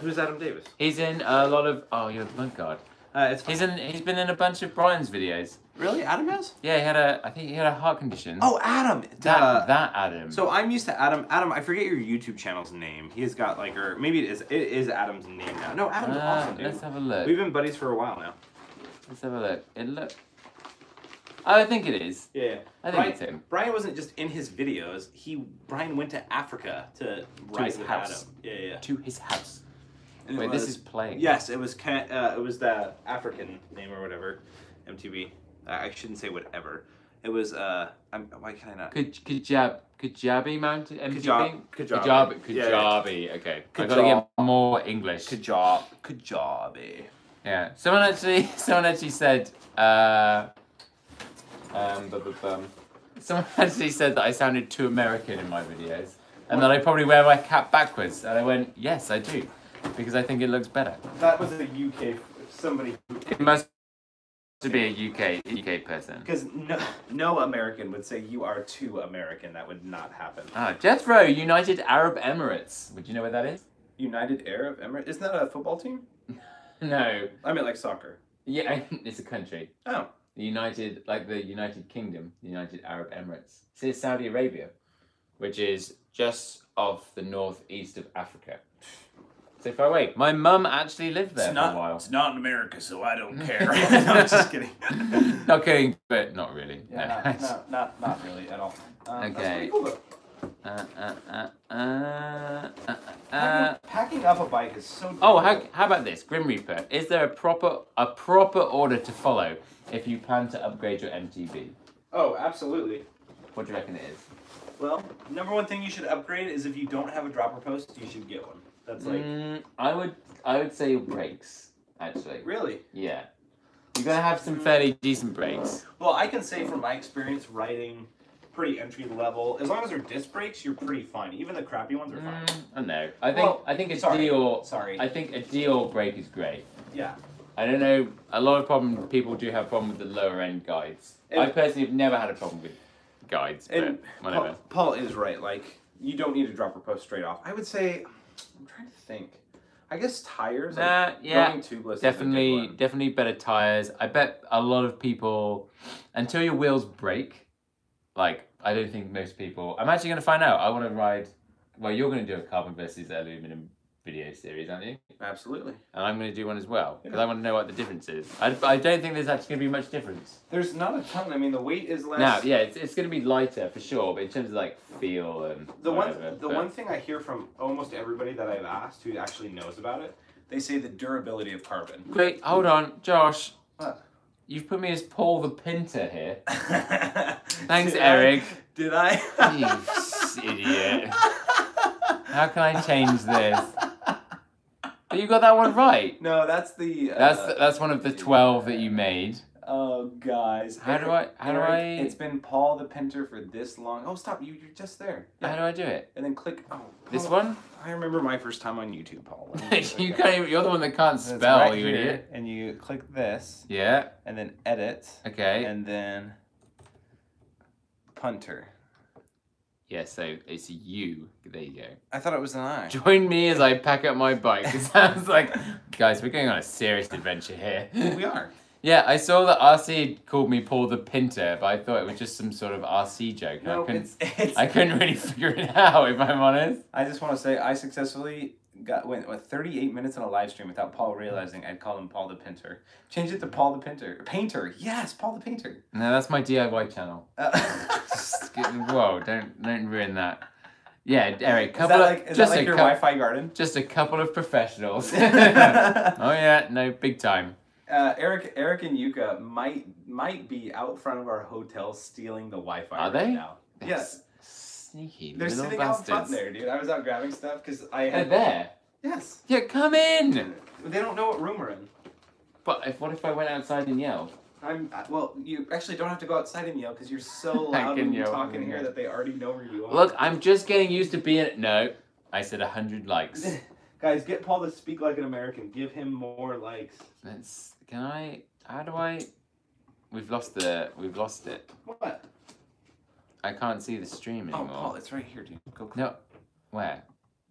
Who's Adam Davis?
He's in a lot of... Oh, you're the blood guard.
It's
He's been in a bunch of Brian's videos.
Really? Adam has?
Yeah, I think he had a heart condition.
Oh, Adam.
That Adam.
So I'm used to Adam. Adam, I forget your YouTube channel's name. He has got like, or maybe it is Adam's name now. No, Adam's awesome, dude.
Let's have a look.
We've been buddies for a while now.
Let's have a look. Oh, I think it is.
Yeah.
I think it's him.
Brian wasn't just in his videos. Brian went to Africa to write with Adam. Yeah.
To his house.
And
wait, this is playing.
Yes, it was the African name or whatever. MTV. I shouldn't say whatever. It was why can I not?
Kajabi Mountain MTV?
Kajabi.
Yeah. Okay. I gotta get more English.
Kajabi.
Yeah. Someone actually said someone actually said that I sounded too American in my videos. And that I probably wear my cap backwards. And I went, yes, I do. Because I think it looks better.
That was a UK somebody.
It must be a UK person.
Because no American would say you are too American. That would not happen.
Jethro, United Arab Emirates. Would you know where that is?
United Arab Emirates? Isn't that a football team?
No.
I meant like soccer.
Yeah, it's a country.
Oh.
The United Kingdom, the United Arab Emirates. It's Saudi Arabia, which is just off the northeast of Africa. So far away. My mum actually lived there for a while.
It's not in America, so I don't care. No, I'm just kidding.
Not kidding, but not really.
Yeah, no. not really at all.
Okay.
That's pretty cool, though. Packing up a bike is so difficult.
Oh, how about this? Grim Reaper. Is there a proper order to follow if you plan to upgrade your MTV?
Oh, absolutely.
What do you reckon it is?
Well, number one thing you should upgrade is if you don't have a dropper post, you should get one. That's like...
I would say your brakes, actually.
Really?
Yeah. You're going to have some fairly decent brakes.
Well, I can say from my experience riding pretty entry level, as long as they're disc brakes, you're pretty fine. Even the crappy ones are fine.
I know. I think a Dior brake is great.
Yeah.
I don't know. A lot of people do have a problem with the lower end guides. I personally have never had a problem with guides, but whatever.
Paul is right. Like, you don't need a dropper post straight off. I would say, I'm trying to think. I guess tires.
Yeah.
Going tubeless.
Definitely better tires. I bet a lot of people, until your wheels break, like, I don't think most people... I'm actually going to find out. I want to ride... Well, you're going to do a carbon versus aluminum video series, aren't you?
Absolutely.
And I'm going to do one as well, because I want to know what the difference is. I don't think there's actually going to be much difference.
There's not a ton. I mean, the weight is less...
Now, yeah, it's going to be lighter for sure, but in terms of, like, feel and
one thing I hear from almost everybody that I've asked who actually knows about it, they say the durability of carbon.
Wait, hold on. Josh.
What?
You've put me as Paul the Punter here. Thanks, Eric.
Did I?
You idiot. How can I change this? But you got that one right.
No, that's the...
that's one of the 12 that you made.
Oh, guys.
How do I...
It's been Paul the Punter for this long. Oh, stop. You're just there. Yeah.
How do I do it?
And then click... Oh,
this one?
I remember my first time on YouTube, Paul.
You can't even, you're the one that can't spell,
right
you
here,
idiot.
And you click this.
Yeah.
And then edit.
Okay.
And then Punter.
Yeah, so it's you. There you go.
I thought it was an I.
Join me as I pack up my bike. It sounds like... Guys, we're going on a serious adventure here.
We are.
Yeah, I saw that RC called me Paul the Punter, but I thought it was just some sort of RC joke.
No,
I couldn't really figure it out, if I'm honest.
I just want to say I successfully went 38 minutes on a live stream without Paul realizing I'd call him Paul the Punter. Change it to Paul the Painter. Yes, Paul the Painter.
No, that's my DIY channel. Whoa, don't ruin that. Yeah, Eric,
is that like your Wi-Fi garden?
Just a couple of professionals. Oh yeah, no, big time.
Eric and Yuka might be out front of our hotel stealing the Wi-Fi right now.
Yes. Sneaky.
They're sitting out front there, dude. I was out grabbing stuff because I had...
They're there?
Yes.
Yeah, come in!
They don't know what room we're in.
But what if I went outside and yelled?
Well, you actually don't have to go outside and yell because you're so loud when you talk in here that they already know where you are.
Look, I'm just getting used to being... No, I said 100 likes.
Guys, get Paul to speak like an American. Give him more likes.
How do I... We've lost it.
What?
I can't see the stream anymore.
Oh, Paul, it's right here, dude. Go.
No, where?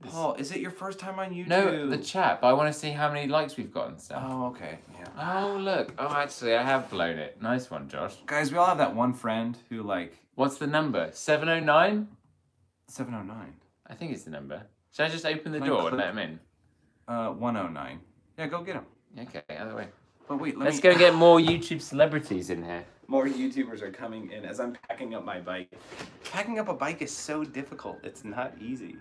Paul, is it your first time on YouTube?
No, the chat, but I want to see how many likes we've got and stuff.
Oh, okay, yeah.
Oh, look. Oh, actually, I have blown it. Nice one, Josh.
Guys, we all have that one friend who, like...
What's the number? 709?
709.
I think it's the number. Should I just open the
Can I
door and
click?
let him in?
109. Yeah, go get him.
Okay, other way.
But wait,
Let's go get more YouTube celebrities in here.
More YouTubers are coming in as I'm packing up my bike. Packing up a bike is so difficult. It's not easy.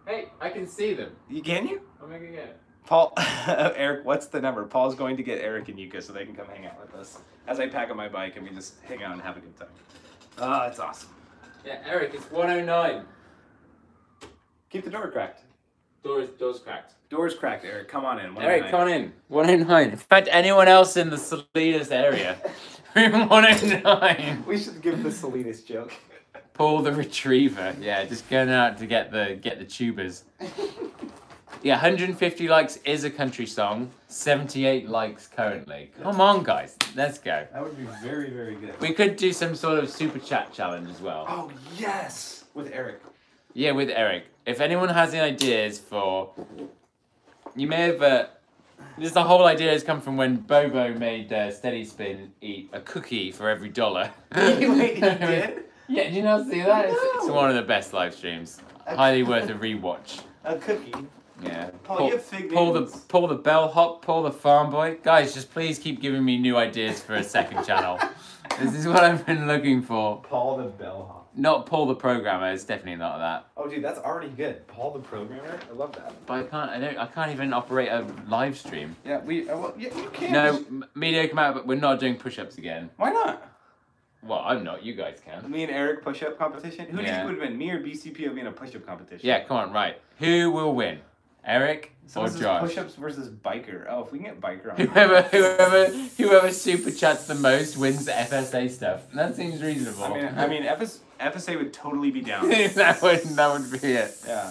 Hey, I can see them.
Can you?
I'm gonna get it.
Paul, Eric, what's the number? Paul's going to get Eric and Yuka so they can come hang out with us as I pack up my bike and we just hang out and have a good time. Oh, that's awesome.
Yeah, Eric, it's 109.
Keep the door cracked.
Door's cracked.
Door's cracked, Eric. Come on in.
Eric, come on in. 109. In fact, anyone else in the Salinas area. Room 109.
We should give the Salinas joke.
Paul the Retriever. Yeah, just going out to get the tubers. Yeah, 150 likes is a country song. 78 likes currently. Come on, guys. Let's go.
That would be very, very good.
We could do some sort of super chat challenge as well.
Oh, yes! With Eric.
Yeah, with Eric. If anyone has any ideas for... You may have... the whole idea has come from when Bobo made Steady Spin eat a cookie for every $1.
Wait, he did?
Yeah, did you not see that? It's one of the best live streams. Highly worth a rewatch.
A cookie?
Yeah.
Paul, you have fig
Paul
names.
the bellhop, Paul the farm boy. Guys, just please keep giving me new ideas for a second channel. This is what I've been looking for.
Paul the bellhop.
Not Paul the programmer. It's definitely not that.
Oh, dude, that's already good. Paul the programmer. I love that.
But I can't even operate a live stream.
Yeah, well, yeah, you can.
No, mediocre amount, but we're not doing push-ups again.
Why not?
Well, I'm not. You guys can.
Me and Eric push-up competition. Who do you
Yeah.
think would win? Me or BCPOV in a push-up competition?
Yeah, come on, right. Who will win? Eric
So
or
this is
Josh?
push-ups versus biker. Oh, if we can get biker on.
Whoever super chats the most wins the FSA stuff. That seems reasonable.
I mean, FSA would totally be down.
that would be it.
Yeah.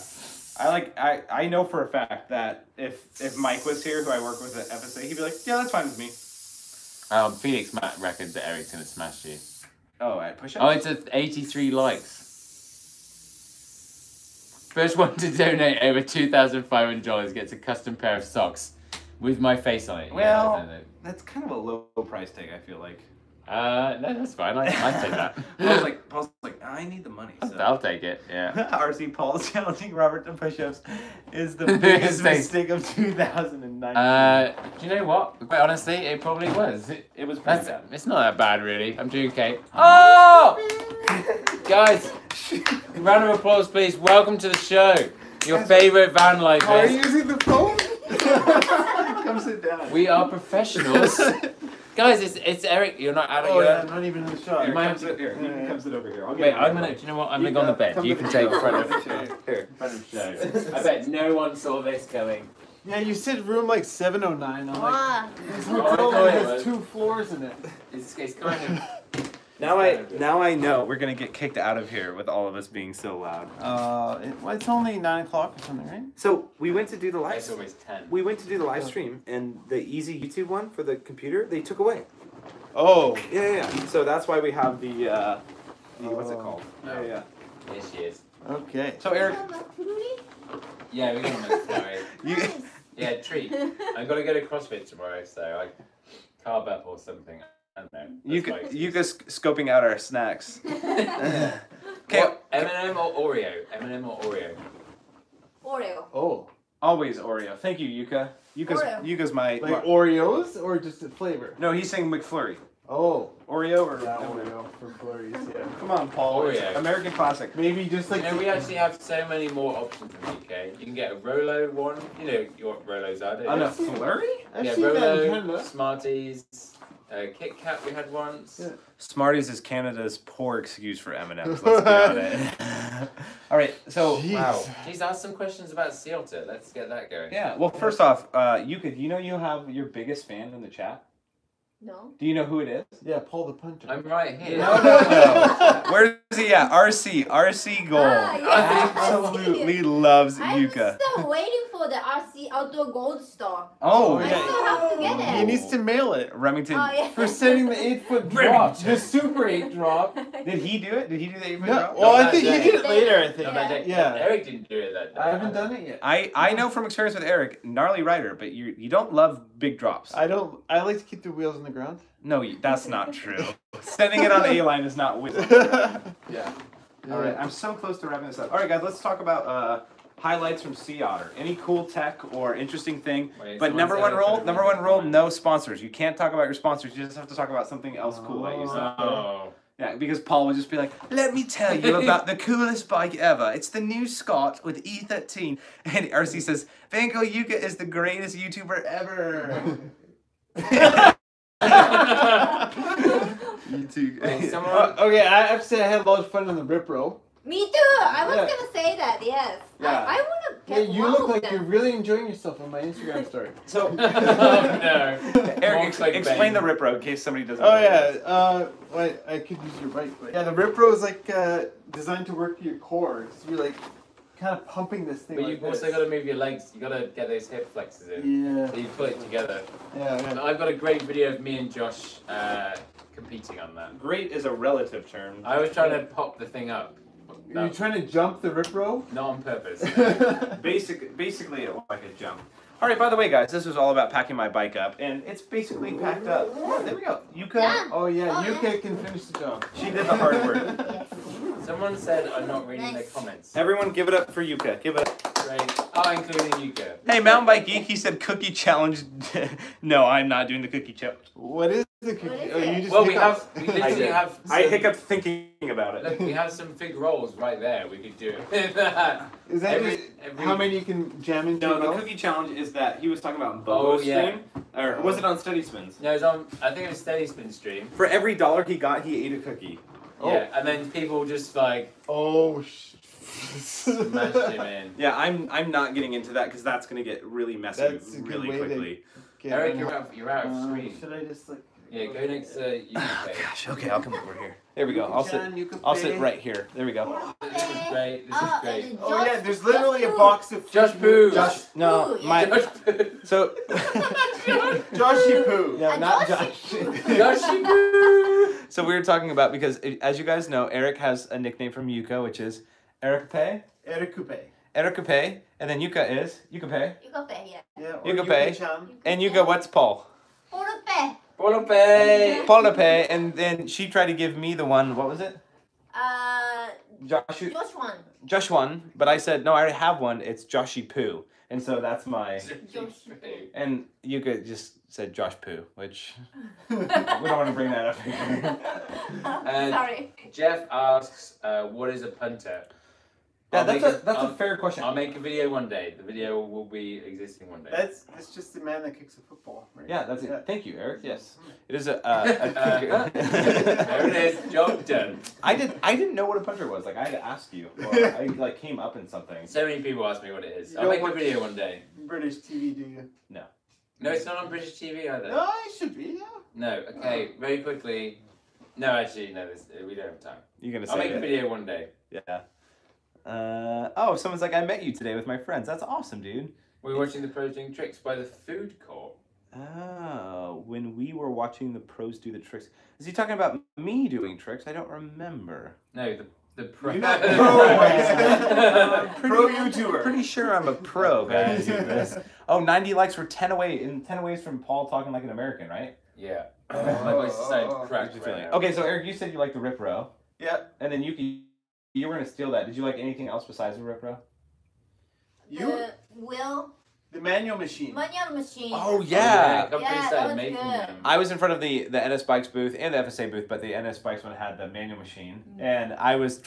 I know for a fact that if Mike was here, who I work with at FSA, he'd be like, yeah, that's fine with me.
Phoenix Matt reckons that Eric's gonna smash you.
Oh, at push-ups?
Oh, it's 83 likes. First one to donate over $2,500 gets a custom pair of socks with my face on it.
Well,
Yeah,
that's kind of a low price tag, I feel like.
no, that's fine. I'd take that.
Paul's like, I need the money. So.
I'll take it, yeah.
RC Paul's challenging Robert to push-ups is the biggest mistake of 2019.
Do you know what? Quite honestly, it probably was.
It was pretty bad.
It's not that bad, really. I'm doing okay. Oh! Guys, round of applause, please. Welcome to the show. Your favorite van life.
Are you using the phone? Come sit down.
We are professionals. Guys, it's Eric. You're not out of your...
I'm not even in the shot.
Here,
might
come
have
sit here. You can come sit over here.
Wait, I'm gonna... Do you know what? I'm gonna go on the bed. You can take front of
Here.
front of show. I bet no one saw this coming.
Yeah, you said room like 709. I'm like, this
Oh, I
hotel
thought it
has
was.
2 floors in it.
It's kind of...
Now I know we're gonna get kicked out of here with all of us being so loud.
It's only 9 o'clock or something, right?
So we went to do the live.
It's always 10.
We went to do the live stream, and the easy YouTube one for the computer they took away.
Oh.
Yeah. So that's why we have the what's it called?
Oh.
Yeah.
Here she is.
Okay.
So Eric,
Yeah, we're gonna make sorry.
you
Yeah, treat. I gotta go to CrossFit tomorrow, so I carb up or something. I don't know.
you just scoping out our snacks.
Okay. What, M&M or Oreo? M&M or Oreo?
Oreo.
Oh.
Always Oreo. Thank you, Yuka.
Oreo.
Yuka's my.
Like Oreos or just a flavor?
No, he's saying McFlurry.
Oh.
Oreo or
Yeah,
M&M?
Oreo for flurries, yeah.
Come on, Paul.
Oreo.
American classic.
Maybe just like...
You know, we actually have so many more options in the UK. You can get a Rolo one. You know what Rolos are, don't you?
On a flurry?
I've
Yeah,
seen that in
Rolo,
Canada.
Smarties, Kit Kat we had once.
Yeah.
Smarties is Canada's poor excuse for M&Ms. Let's be honest. All right, so
Jeez.
Wow. Jeez, ask some questions about Sealter. Let's get that going.
yeah. Well, first off, Yuka, do you know you have your biggest fan in the chat?
No.
Do you know who it is?
Yeah, Paul the Punter.
I'm right here.
No. Where's he at? RC Gold.
Ah, yeah.
Absolutely loves
I'm
Yuka.
still waiting for the RC the outdoor gold store.
Oh,
I
yeah.
still have to get it.
He needs to mail it
Remington.
Oh, yeah.
for setting the 8-foot drop, the Super 8 drop.
Did he do it? Did he do the 8-foot
No,
drop?
well, I
that
think he
day.
did it later. I think.
No, that day.
Yeah.
Eric didn't do it that day.
I haven't done it yet.
I know from experience with Eric, gnarly rider, but you don't love big drops.
I don't. I like to keep the wheels on the ground.
No, that's not true. Sending it on the A-line is not wisdom.
Yeah.
All right, I'm so close to wrapping this up. All right, guys, let's talk about highlights from Sea Otter. Any cool tech or interesting thing?
Wait,
But
someone
number
said
one
I
rule,
could've
number
read
one
the
rule,
comment.
no sponsors. You can't talk about your sponsors. You just have to talk about something else cool that you saw.
Oh.
Yeah, because Paul would just be like, let me tell you about the coolest bike ever. It's the new Scott with E13. And RC says, Vanko Yuka is the greatest YouTuber ever. You too.
Wait, someone.
Okay, I have to say I had a lot of fun on the rip row.
Me too. I was
Yeah.
gonna say that. Yes.
Yeah.
I want to
Yeah,
get
you
one
look
of
like
them.
you're really enjoying yourself on my Instagram story.
So,
Oh no.
Eric,
Looks like
explain the
Ben.
rip road in case somebody doesn't
Oh
know.
yeah, wait, I could use your bike. But yeah, the rip row is like designed to work your core. So you're like kind of pumping this thing.
But
like
you've also got to move your legs. You got to get those hip flexors in.
Yeah.
So you pull it together.
Yeah.
And I've got a great video of me and Josh competing on that.
Great is a relative term.
I was trying to pop the thing up.
Are you trying to jump the rip row?
Not on purpose.
Basically, it was like a jump. All right, by the way, guys, this was all about packing my bike up, and it's basically packed up. Yeah, there we go. Yuka,
Yeah.
Oh yeah,
Oh,
you
yeah.
can finish the job.
she did the hard work.
Yes.
Someone said I'm not reading
Nice.
the comments.
Everyone, give it up for Yuka. Give it up.
Great. Oh, including Yuka.
Hey, Mountain Bike Geek, he said cookie challenge. No, I'm not doing the cookie challenge.
What is the cookie?
What is
Oh, you
it?
just
Well, we
hiccuped.
have. We literally
did.
have.
I
some-
hiccuped thinking about it.
Look, we have some fig rolls right there. We could do it.
Is that
Every-
just
every-
how many you can jam into
No,
your
the
mouth?
cookie challenge is that he was talking about
Oh,
Bobo's
yeah.
stream, or was it on Steady Spins?
No, it's on. I think it was Steady Spin stream.
For every $1 he got, he ate a cookie.
Yeah, and then people just like
Oh,
smashed him in.
Yeah, I'm not getting into that because that's gonna get really messy
That's a good
really
way to-
quickly.
Okay,
Eric,
then-
you're out of screen.
Should I just like?
Yeah, go next to Yuka.
Gosh, okay, I'll come over here. There we go. I'll sit.
Chan, you could
I'll sit
pay.
right here. There we go.
This is great. This is great.
and
Oh yeah,
Josh-
there's literally a
Josh
box of
Josh Poo.
Josh, no,
Ooh,
my
Josh
so.
Joshy Poo.
Yeah,
A
not
Josh.
Josh.
Yoshi.
So we were talking about because as you guys know, Eric has a nickname from Yuka, which is Eric Pay.
Eric Coupe.
Eric Pay, and then Yuka is Yuka Pay,
You go pay, yeah.
Yeah.
You
or
could pay.
Yuki-chan.
and Yuka what's Paul?
Puro pay.
Polope.
Paul to Pay, and then she tried to give me the one. What was it? Josh.
Josh one.
Josh one, but I said no. I already have one. It's Joshy Poo, and so that's my. And Yuka just said Josh Poo, which we don't want to bring that up again.
Sorry.
Jeff asks, "What is a punter?"
Yeah,
I'll
that's
make
a
I'll-
fair question.
I'll make a video one day. The video will be existing one day.
That's just the man that kicks a football, right?
Yeah, that's
Yeah.
it. Thank you, Eric. Yes, it is a.
There it is. Job done.
I didn't know what a punter was. Like I had to ask you. Or I like came up in something.
So many people ask me what it is.
You
I'll
don't
make a
watch-
video one day.
British TV, do you?
No, it's not on British TV either.
No, it should be. Yeah.
No. Okay. Very quickly. No, actually, no. We don't have time.
You're gonna
I'll
say
make a
it.
video one day.
Yeah. Oh, someone's like, I met you today with my friends. That's awesome, dude.
We're watching the pros doing tricks by the food court.
Oh, when we were watching the pros do the tricks. Is he talking about me doing tricks? I don't remember.
No, the pro.
You're not pro, pro YouTuber.
Pretty sure I'm a pro, guys. at this. Oh, 90 likes for 10 away. In 10 aways from Paul talking like an American, right?
Yeah. My voice is starting to crack.
How's you
right
feeling?
now.
Okay, so Eric, you said you like the Rip Row.
Yeah.
And then you were going to steal that. Did you like anything else besides the Rip Row?
You?
The wheel
The manual machine.
manual machine.
Oh,
Yeah,
yeah.
company
Yeah,
started
that was
making
good.
them.
I was in front of the NS Bikes booth and the FSA booth, but the NS Bikes one had the manual machine. And I was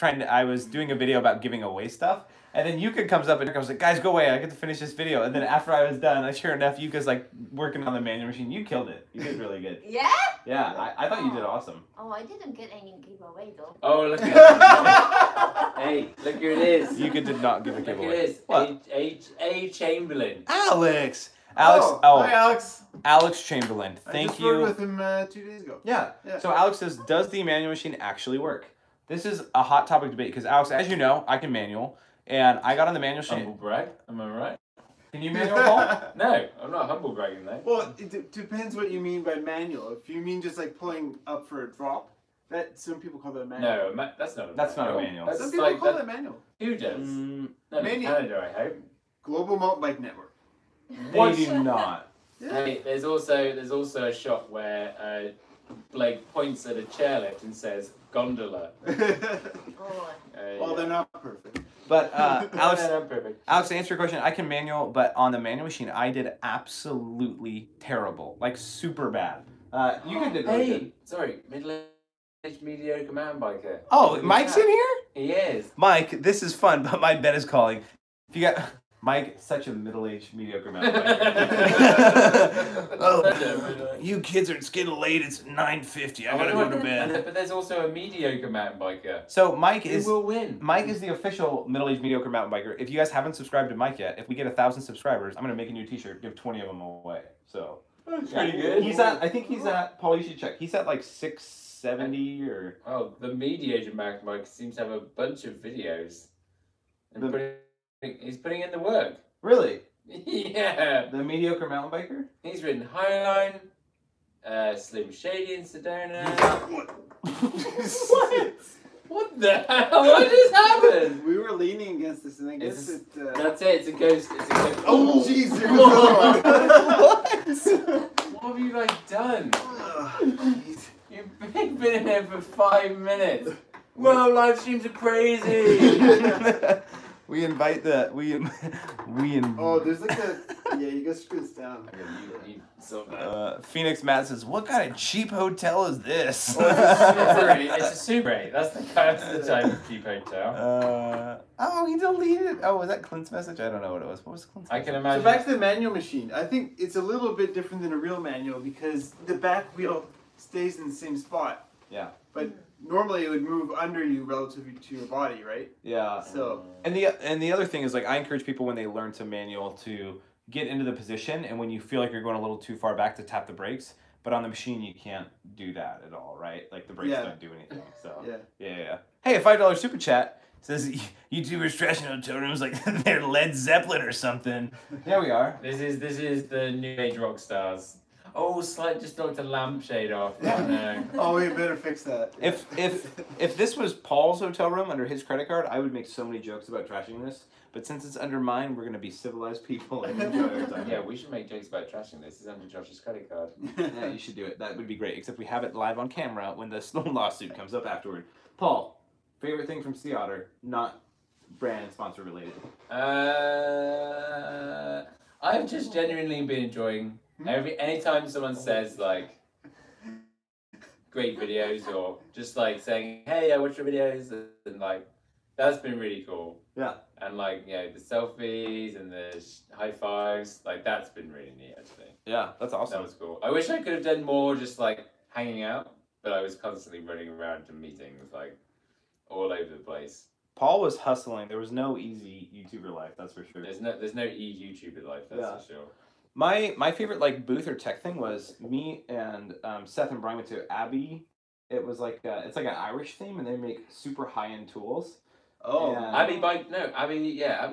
doing a video about giving away stuff. And then Yuka comes up and I was like, guys, go away. I get to finish this video. And then after I was done, sure enough, Yuka's like working on the manual machine. You killed it. You did really good.
Yeah?
Yeah, I thought you did awesome.
Oh, I didn't get any giveaway though.
Oh, look at it. Hey, look who it is.
Yuka did not give a
Look who
giveaway.
it is.
What?
A Chamberlain.
Alex!
Hi,
Oh,
Alex.
Alex Chamberlain.
I
Thank
just rode
you.
with him 2 days ago.
Yeah.
Yeah.
So Alex says, does the manual machine actually work? This is a hot topic debate because Alex, as you know, I can manual. And I got on the manual machine.
Humble brag. Am I right?
Can you manual, Paul?
No, I'm not humble bragging though.
Well, it depends what you mean by manual. If you mean just like pulling up for a drop, that some people call that a manual.
No, that's not a
That's not a
manual.
manual.
That's
Some people
like
call
that.
that manual.
Who does? Not in
Manual.
Canada, I hope.
Global Mountain Bike Network.
They do not.
Yeah.
Hey, there's also a shot where Blake points at a chairlift and says gondola.
Oh.
Well, they're not perfect.
But Alex,
No, I'm perfect.
Alex, to answer your question, I can manual, but on the manual machine, I did absolutely terrible, like super bad. You can do
Hey, sorry, middle-aged mediocre mountain biker.
Oh,
Who's
Mike's
that?
in here.
He is.
Mike, this is fun, but my bed is calling. If you got Mike, such a middle-aged mediocre mountain biker. Oh, you kids are getting late. It's 9:50. I gotta go to bed.
But there's also a mediocre mountain biker.
So Mike
Who
is
will win?
Mike is the official middle-aged mediocre mountain biker. If you guys haven't subscribed to Mike yet, if we get 1,000 subscribers, I'm gonna make a new T-shirt. Give 20 of them away. So
That's
yeah.
pretty good.
I think he's at. Paul, you should check. He's at like 670 or.
Oh, the mediocre mountain biker seems to have a bunch of videos. And he's putting in the work.
Really?
Yeah.
The mediocre mountain biker?
He's ridden Highline, Slim Shady in Sedona.
What?
What the hell? What just happened?
We were leaning against this, and I guess
It's-
it.
That's it. It's a ghost. It's a ghost.
Oh, jeez! There goes another one.
What have you like done?
Jeez.
You've been in there for 5 minutes. Whoa, live streams are crazy.
We invite the
Oh, there's like a. Yeah, you gotta screw this down.
Phoenix Matt says, "What kind of cheap hotel is this?"
It's a Super 8. That's the type of cheap hotel.
Oh, he deleted it. Oh, was that Clint's message? I don't know what it was. What was Clint's
I
message?
can
So
imagine.
back to the manual machine. I think it's a little bit different than a real manual because the back wheel stays in the same spot.
Yeah.
But normally it would move under you relative to your body, right?
Yeah.
So
And the other thing is, like, I encourage people when they learn to manual to get into the position, and when you feel like you're going a little too far back, to tap the brakes. But on the machine, you can't do that at all, right? Like, the brakes
Yeah.
don't do anything. So
yeah.
Hey, a $5 super chat says YouTubers trashing hotel rooms like they're Led Zeppelin or something. There we are.
This is the new age rock stars. Oh, just knocked a lampshade off. Oh, no.
Oh, we better fix that.
If this was Paul's hotel room under his credit card, I would make so many jokes about trashing this. But since it's under mine, we're gonna be civilized people and enjoy our time.
Yeah, we should make jokes about trashing this. It's under Josh's credit card.
Yeah, you should do it. That would be great. Except we have it live on camera when the lawsuit comes up afterward. Paul, favorite thing from Sea Otter, not brand sponsor related.
I've just genuinely been enjoying anytime someone says like great videos or just like saying, hey, I watch your videos, and like that's been really cool.
Yeah.
And like, yeah, the selfies and the high fives, like that's been really neat actually.
Yeah, that's awesome.
That was cool. I wish I could have done more just like hanging out, but I was constantly running around to meetings like all over the place.
Paul was hustling. There was no easy YouTuber life, that's for sure.
There's no YouTuber life, that's for sure.
My favorite like booth or tech thing was me and Seth and Brian went to Abbey. It was like it's like an Irish theme, and they make super high end tools.
Oh,
And-
Abbey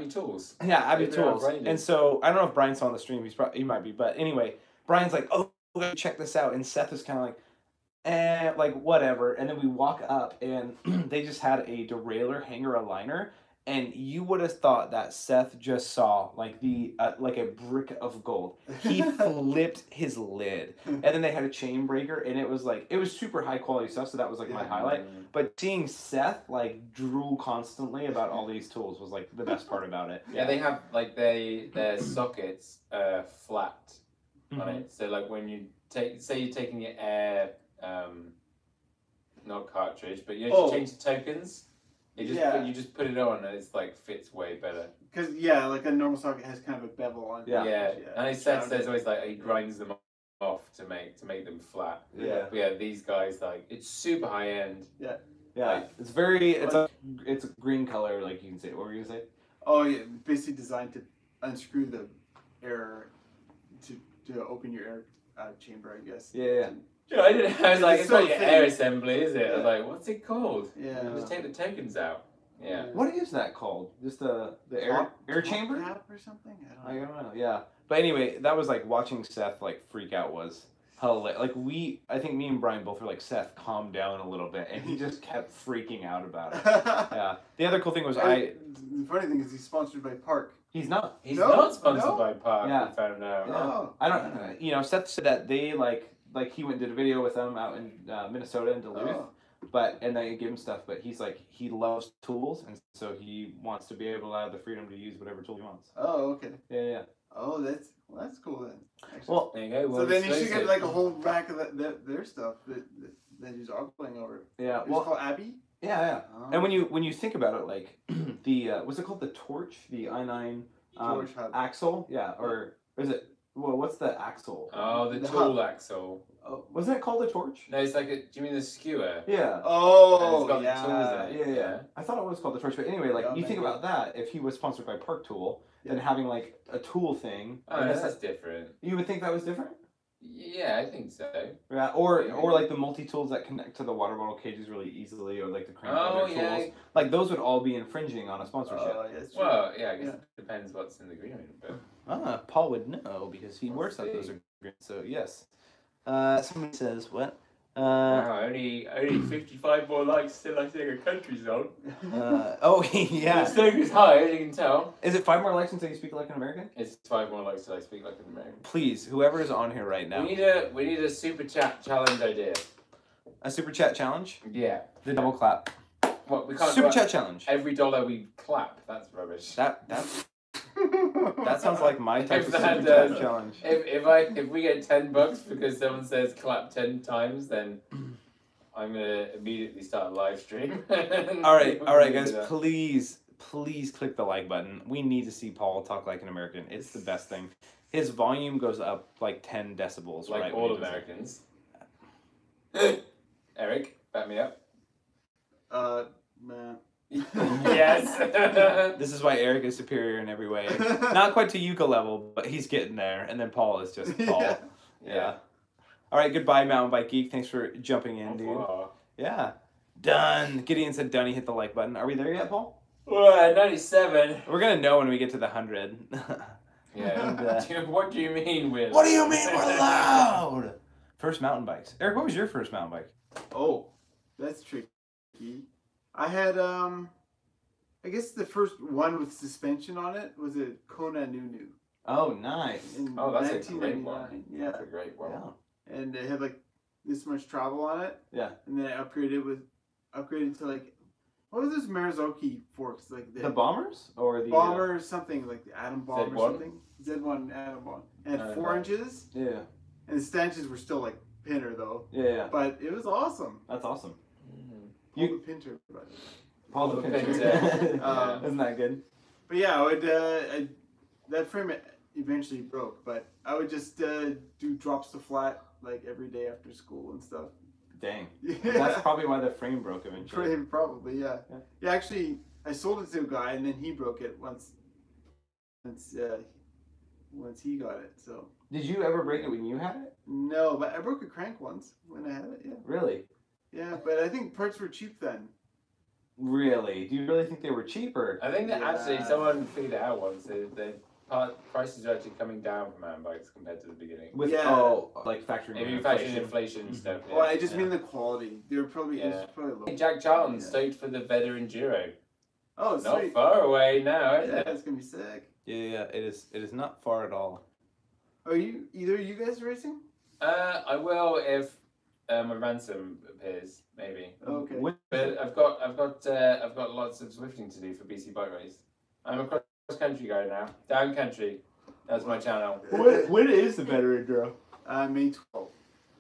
Tools.
Yeah, Abbey
Maybe our
Tools.
Brian did.
And so I don't know if Brian saw on the stream. He might be, but anyway, Brian's like, "Oh, check this out," and Seth is kind of like whatever. And then we walk up, and they just had a derailleur hanger aligner, and you would have thought that Seth just saw like like a brick of gold. He flipped his lid, and then they had a chain breaker, and it was super high quality stuff. So that was like my highlight. But seeing Seth like drool constantly about all these tools was like the best part about it.
Yeah, they have like their sockets flat on it. So like when you say you're taking your air, not cartridge, but you change the tokens. You just put it on and it's like fits way better.
Because like a normal socket has kind of a bevel on.
Yeah. And Seth says always like he grinds them off to make them flat.
Yeah.
But yeah, these guys like it's super high end.
Yeah.
Yeah, it's a green color, like you can say. What were you gonna say?
Oh yeah, basically designed to unscrew the air to open your air chamber, I guess.
Yeah.
I was like, it's
so
not your
thin.
air assembly, is it? I was
Yeah.
like, what's it called?
Yeah.
Just take the tokens out. Yeah.
What is that called? Just the air chamber?
Cap or something? I
I
don't know.
don't know. Yeah. But anyway, that was like watching Seth like freak out was hilarious. Like I think me and Brian both were like, Seth, calm down a little bit, and he just kept freaking out about it. Yeah. The other cool thing was
The funny thing is he's sponsored by Park.
he's not.
He's
No,
not sponsored
no.
by Park.
Yeah.
We found out.
Yeah.
Oh.
I don't. You know, Seth said that they like he went and did a video with them out in Minnesota and Duluth.
Oh.
And they give him stuff, but he's like he loves tools, and so he wants to be able to have the freedom to use whatever tool he wants.
Oh, okay.
Yeah.
Oh, that's cool then. Actually.
Well,
There you go.
So then you should get
exclusive.
like a whole rack of their stuff that he's ogling over.
yeah.
It's
Well,
called Abby.
yeah.
Oh.
And when you think about it, like the what's it called, the torch, the i9
Torch hub.
axle, yeah, or is it? Well, what's the axle?
Oh, the
The
tool
hub.
axle.
Oh, wasn't it called a torch?
No, it's like a. Do you mean the skewer?
Yeah.
Oh,
It's got the
yeah.
tools in it.
Yeah. I thought it was called the torch, but anyway, like
Yeah,
you think
maybe.
about that, if he was sponsored by Park Tool, then
Yeah.
having like a tool thing,
Oh,
I guess
that's different.
you would think that was different.
Yeah, I think so.
Yeah, or like the multi tools that connect to the water bottle cages really easily, or like the crank
Oh,
lever
yeah.
tools. Like those would all be infringing on a sponsorship.
Oh, yeah, that's true.
Well, yeah, I guess
Yeah.
it depends what's in the agreement. But
Paul would know because he
Let's
works out
see.
those agreements. So yes. Somebody says what?
wow, only 55 more likes till I sing a country song.
Oh
The
yeah.
song is high, as you can tell.
Is it 5 more likes until you speak like an American?
It's 5 more likes till I speak like an American.
Please, whoever is on here right now,
We need a super chat challenge idea.
a super chat challenge.
Yeah.
The double clap.
What we can't
Super
do
chat challenge.
every dollar we clap. That's rubbish.
That sounds like my type
If
of
that
super
does-
chat challenge.
If we get $10 because someone says clap 10 times, then I'm gonna immediately start a live stream.
All right, guys,
Do that.
please click the like button. We need to see Paul talk like an American. It's the best thing. His volume goes up like 10 decibels.
Like
right
all
when he does it.
Americans. Eric, back me up.
Man.
Yes.
This is why Eric is superior in every way. Not quite to Yuka level, but he's getting there. And then Paul is just Paul.
Yeah.
Yeah. All right, goodbye, Mountain Bike Geek. Thanks for jumping in, dude.
Wow.
Yeah. Done. Gideon said done. He hit the like button. Are we there yet, Paul?
Well, 97.
We're going to know when we get to the 100.
Yeah.
And,
What do you mean we're
what do you mean we're loud? First mountain bikes. Eric, what was your first mountain bike?
Oh, that's tricky. I had I guess the first one with suspension on it was a Kona Nunu.
Oh, nice.
In
Oh, that's a great
1999.
one.
Yeah,
That's a great one.
Yeah.
and it had like this much travel on it.
Yeah.
And then I upgraded to like, what was those Marzocchi forks, like
The bombers or the
bomber or something, like the atom bomb
Z1?
or something. Z1 atom bomb. And had 4 inches,
Yeah.
and the stanchions were still like Pinter though.
Yeah.
But it was awesome.
That's awesome.
Paul
You-
the Pinter, but.
Paul the
Pinter.
Pinter. Isn't that good?
But yeah, I would that frame eventually broke, but I would just do drops to flat like every day after school and stuff.
Dang.
Yeah,
That's probably why the frame broke eventually.
probably yeah.
Yeah.
Yeah, actually, I sold it to a guy and then he broke it once he got it. So
Did you ever break it when you had it?
no, but I broke a crank once when I had it. Yeah,
Really?
yeah, but I think parts were cheap then.
Really? Do you really think they were cheaper?
I think that
Yeah.
actually someone figured it out once. The prices are actually coming down for mountain bikes compared to the beginning.
With
Yeah.
like factoring
If
in
you factor in
inflation.
inflation and stuff.
Well, I
Yeah.
just mean the quality. They were probably it
Yeah.
was probably low.
Hey, Jack Charlton
Yeah.
stoked for the Veda Enduro.
Oh,
Not
sweet.
far away now, is
Yeah,
it?
it's gonna be sick.
Yeah, it is. It is not far at all.
Are either of you guys racing?
I will if my ransom appears, maybe.
Okay.
What-
But I've got lots of Zwifting to do for BC Bike Race. I'm a cross country guy now. Down country. That's my channel.
when is the better enduro?
May 12th.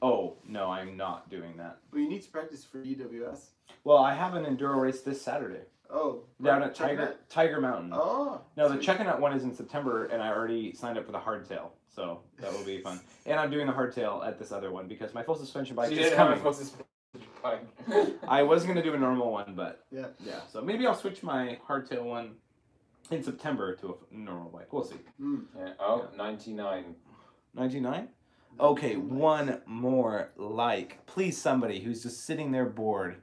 Oh no, I'm not doing that.
But you need to practice for EWS.
Well, I have an enduro race this Saturday
Oh.
down at
check it
Tiger Mountain.
out. Oh.
No, the
sweet.
Checking Out one is in September, and I already signed up for the hardtail, so that will be fun. And I'm doing the hardtail at this other one because my full suspension bike
So you
is
didn't have a
coming.
full suspension bike.
I was gonna do a normal one, but
Yeah.
so maybe I'll switch my hardtail one in September to a normal bike. We'll see.
Mm.
Yeah. Oh, 99.
99. Okay, one more like. Please, somebody who's just sitting there bored,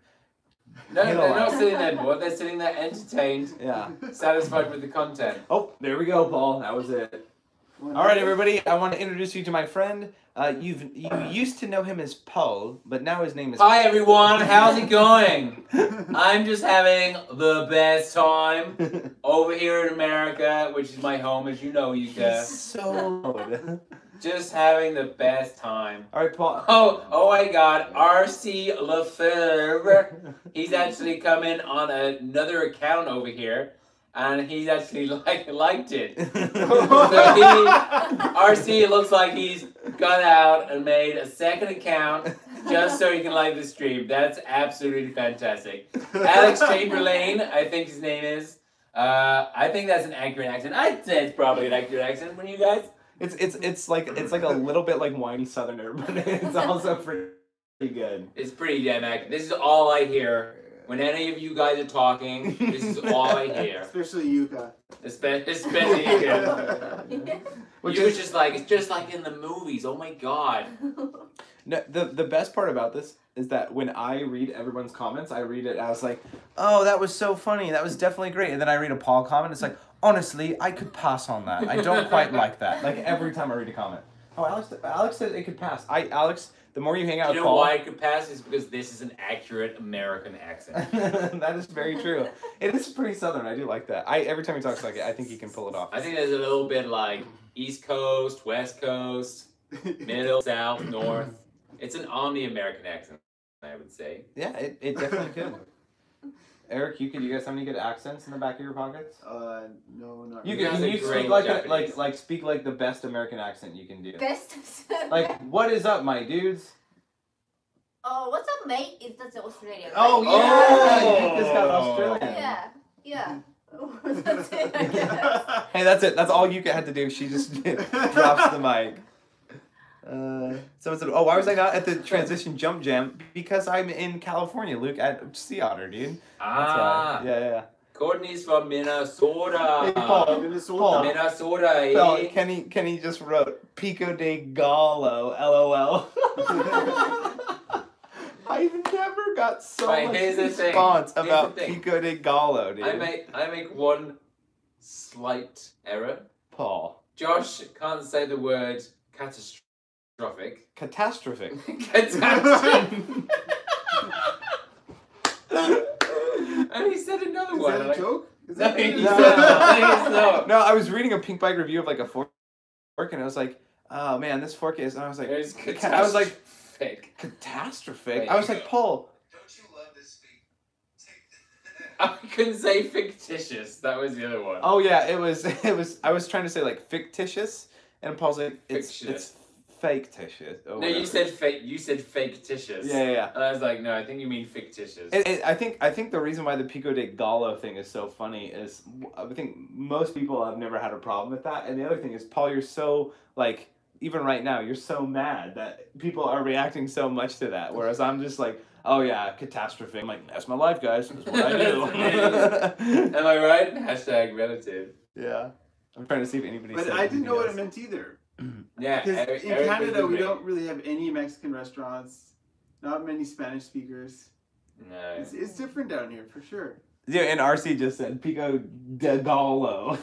No,
Halo
they're not
light.
sitting there bored. They're sitting there entertained,
Yeah.
satisfied with the content.
Oh, there we go, Paul. That was it. All right, everybody. I want to introduce you to my friend. You used to know him as Paul, but now his name is.
Hi everyone, how's it going? I'm just having the best time over here in America, which is my home, as you know, Yuka.
So loud.
Just having the best time.
All right, Paul.
Oh my God, R.C. Lefebvre. He's actually come in on another account over here, and he's actually liked it. So RC looks like he's gone out and made a second account just so he can like the stream. That's absolutely fantastic. Alex Chamberlain, I think his name is. I think that's an accurate accent. I'd say it's probably an accurate accent. When you guys?
It's like a little bit like whiny Southerner, but it's also pretty good.
It's pretty damn accurate. This is all I hear when any of you guys are talking. This is all I hear.
Especially Yuka.
Especially you.
Which
You was
is
just like, it's just like in the movies. Oh my God.
no, the best part about this is that when I read everyone's comments, I read it. I was like, oh, that was so funny. That was definitely great. And then I read a Paul comment. It's like, honestly, I could pass on that. I don't quite like that. Like every time I read a comment. Oh, Alex said it could pass. Alex, the more you hang out
You
with
know
Paul,
why it could pass? Is because this is an accurate American accent.
that is very true. It is pretty Southern. I do like that. Every time he talks like it, I think he can pull it off.
I think there's a little bit like East Coast, West Coast, Middle, South, North. It's an omni-American accent, I would say.
Yeah, it definitely could. Eric, you guys have any good accents in the back of your pockets?
No, not
You
really.
can
That's a
you
great
speak like
Japanese.
speak like the best American accent you can do.
Best.
Like, what is up, my dudes?
Oh, what's up, mate? That's Australian.
Oh
right?
yeah,
Oh.
Yuka's got Australian.
Yeah. Yeah. That's it, I guess.
Hey, that's it. That's all Yuka had to do. She just drops the mic. Oh, why was I not at the transition jump jam? Because I'm in California, Luke, at Sea Otter, dude. That's
Ah,
why. Yeah.
Courtney's from Minnesota.
Hey, Paul.
Minnesota.
Minnesota, eh?
Well, Kenny just wrote Pico de Gallo, LOL. I've never got so
Right,
much
here's the thing.
response
Here's
about
the thing.
Pico de Gallo, dude.
I make one slight error.
Paul.
Josh can't say the word catastrophic.
Catastrophic.
Catastrophic. And he said another
Is
one.
that
and
a
I-
joke? Is
No,
that
he's
No.
not.
No, I was reading a Pink Bike review of like a fork, and I was like, "Oh man, this fork is." And I was like,
It's
I was like,
catastrophic.
"Catastrophic." I was like, "Paul."
Don't you love this
I couldn't say fictitious. That was the other one.
Oh yeah, it was. I was trying to say like fictitious, and Paul's like, "It's
Fictitious.
fake-titious." or
No, you
whatever.
said fake. You said fictitious.
Yeah.
And I was like, no, I think you mean fictitious.
I think the reason why the Pico de Gallo thing is so funny is I think most people have never had a problem with that, and the other thing is, Paul, you're so like, even right now, you're so mad that people are reacting so much to that, whereas I'm just like, oh yeah, catastrophe. I'm like, that's my life, guys. That's what I do.
Am I right? Hashtag relative.
Yeah. I'm trying to see if anybody.
But
said
I didn't know what it
anything
meant either.
Yeah.
Because in
Eric was
Canada,
the
we
main.
don't really have any Mexican restaurants. Not many Spanish speakers.
No.
It's different down here for sure.
else. Yeah, and RC just said Pico de Gallo.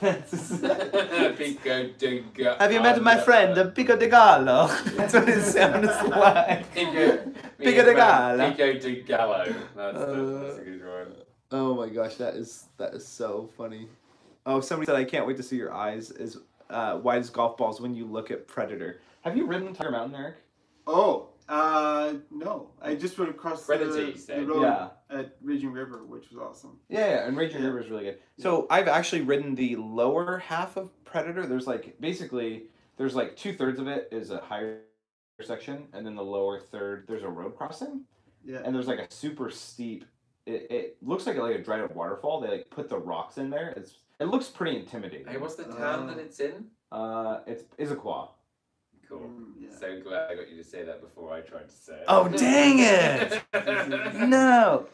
Pico de Gallo.
Have you met my friend, the Pico de Gallo? That's what it sounds like.
Pico
de Gallo.
Pico de Gallo. That's a good one.
Oh my gosh, that is so funny. Oh, somebody said I can't wait to see your eyes as wide as golf balls when you look at Predator. Have you ridden Tiger Mountain, Eric?
Oh, no. I just went across
Predator, you
the
said.
road
Yeah.
at Raging River, which was awesome.
Yeah, and Raging River is really good. So I've actually ridden the lower half of Predator. There's like basically there's like 2/3 of it is a higher section, and then the lower third there's a road crossing,
Yeah.
and there's like a super steep. It looks like a dried up waterfall. They like put the rocks in there. It looks pretty intimidating.
Hey, what's the town that it's in?
It's Issaquah.
Cool.
Yeah.
So glad I got you to say that before I tried to say it.
Oh dang it! No,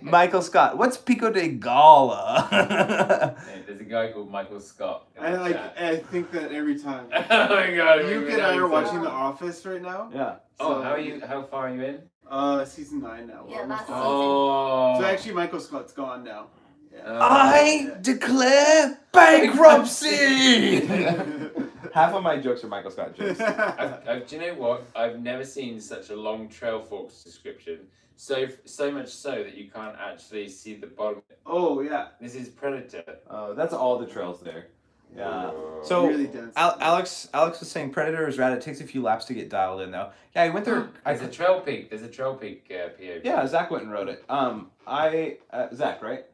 Michael Scott. What's Pico de Gallo?
Hey, there's a guy called Michael Scott. in the chat.
I think that every time.
Oh my god.
You and I are watching The Office right now.
Yeah.
Oh, how far are you in?
Season 9 now. We're
Yeah,
almost
last
done. actually, Michael Scott's gone now. Yeah.
I declare bankruptcy. Half of my jokes are Michael Scott jokes.
Do you know what? I've never seen such a long Trail Forks description. So much so that you can't actually see the bottom.
Oh yeah.
This is Predator.
That's all the trails there. Yeah. So
Really dense.
Alex was saying Predator is rad. It takes a few laps to get dialed in though. Yeah, I went there.
There's a Trail Peak POV.
Yeah, Zach went and rode it. Zach, right?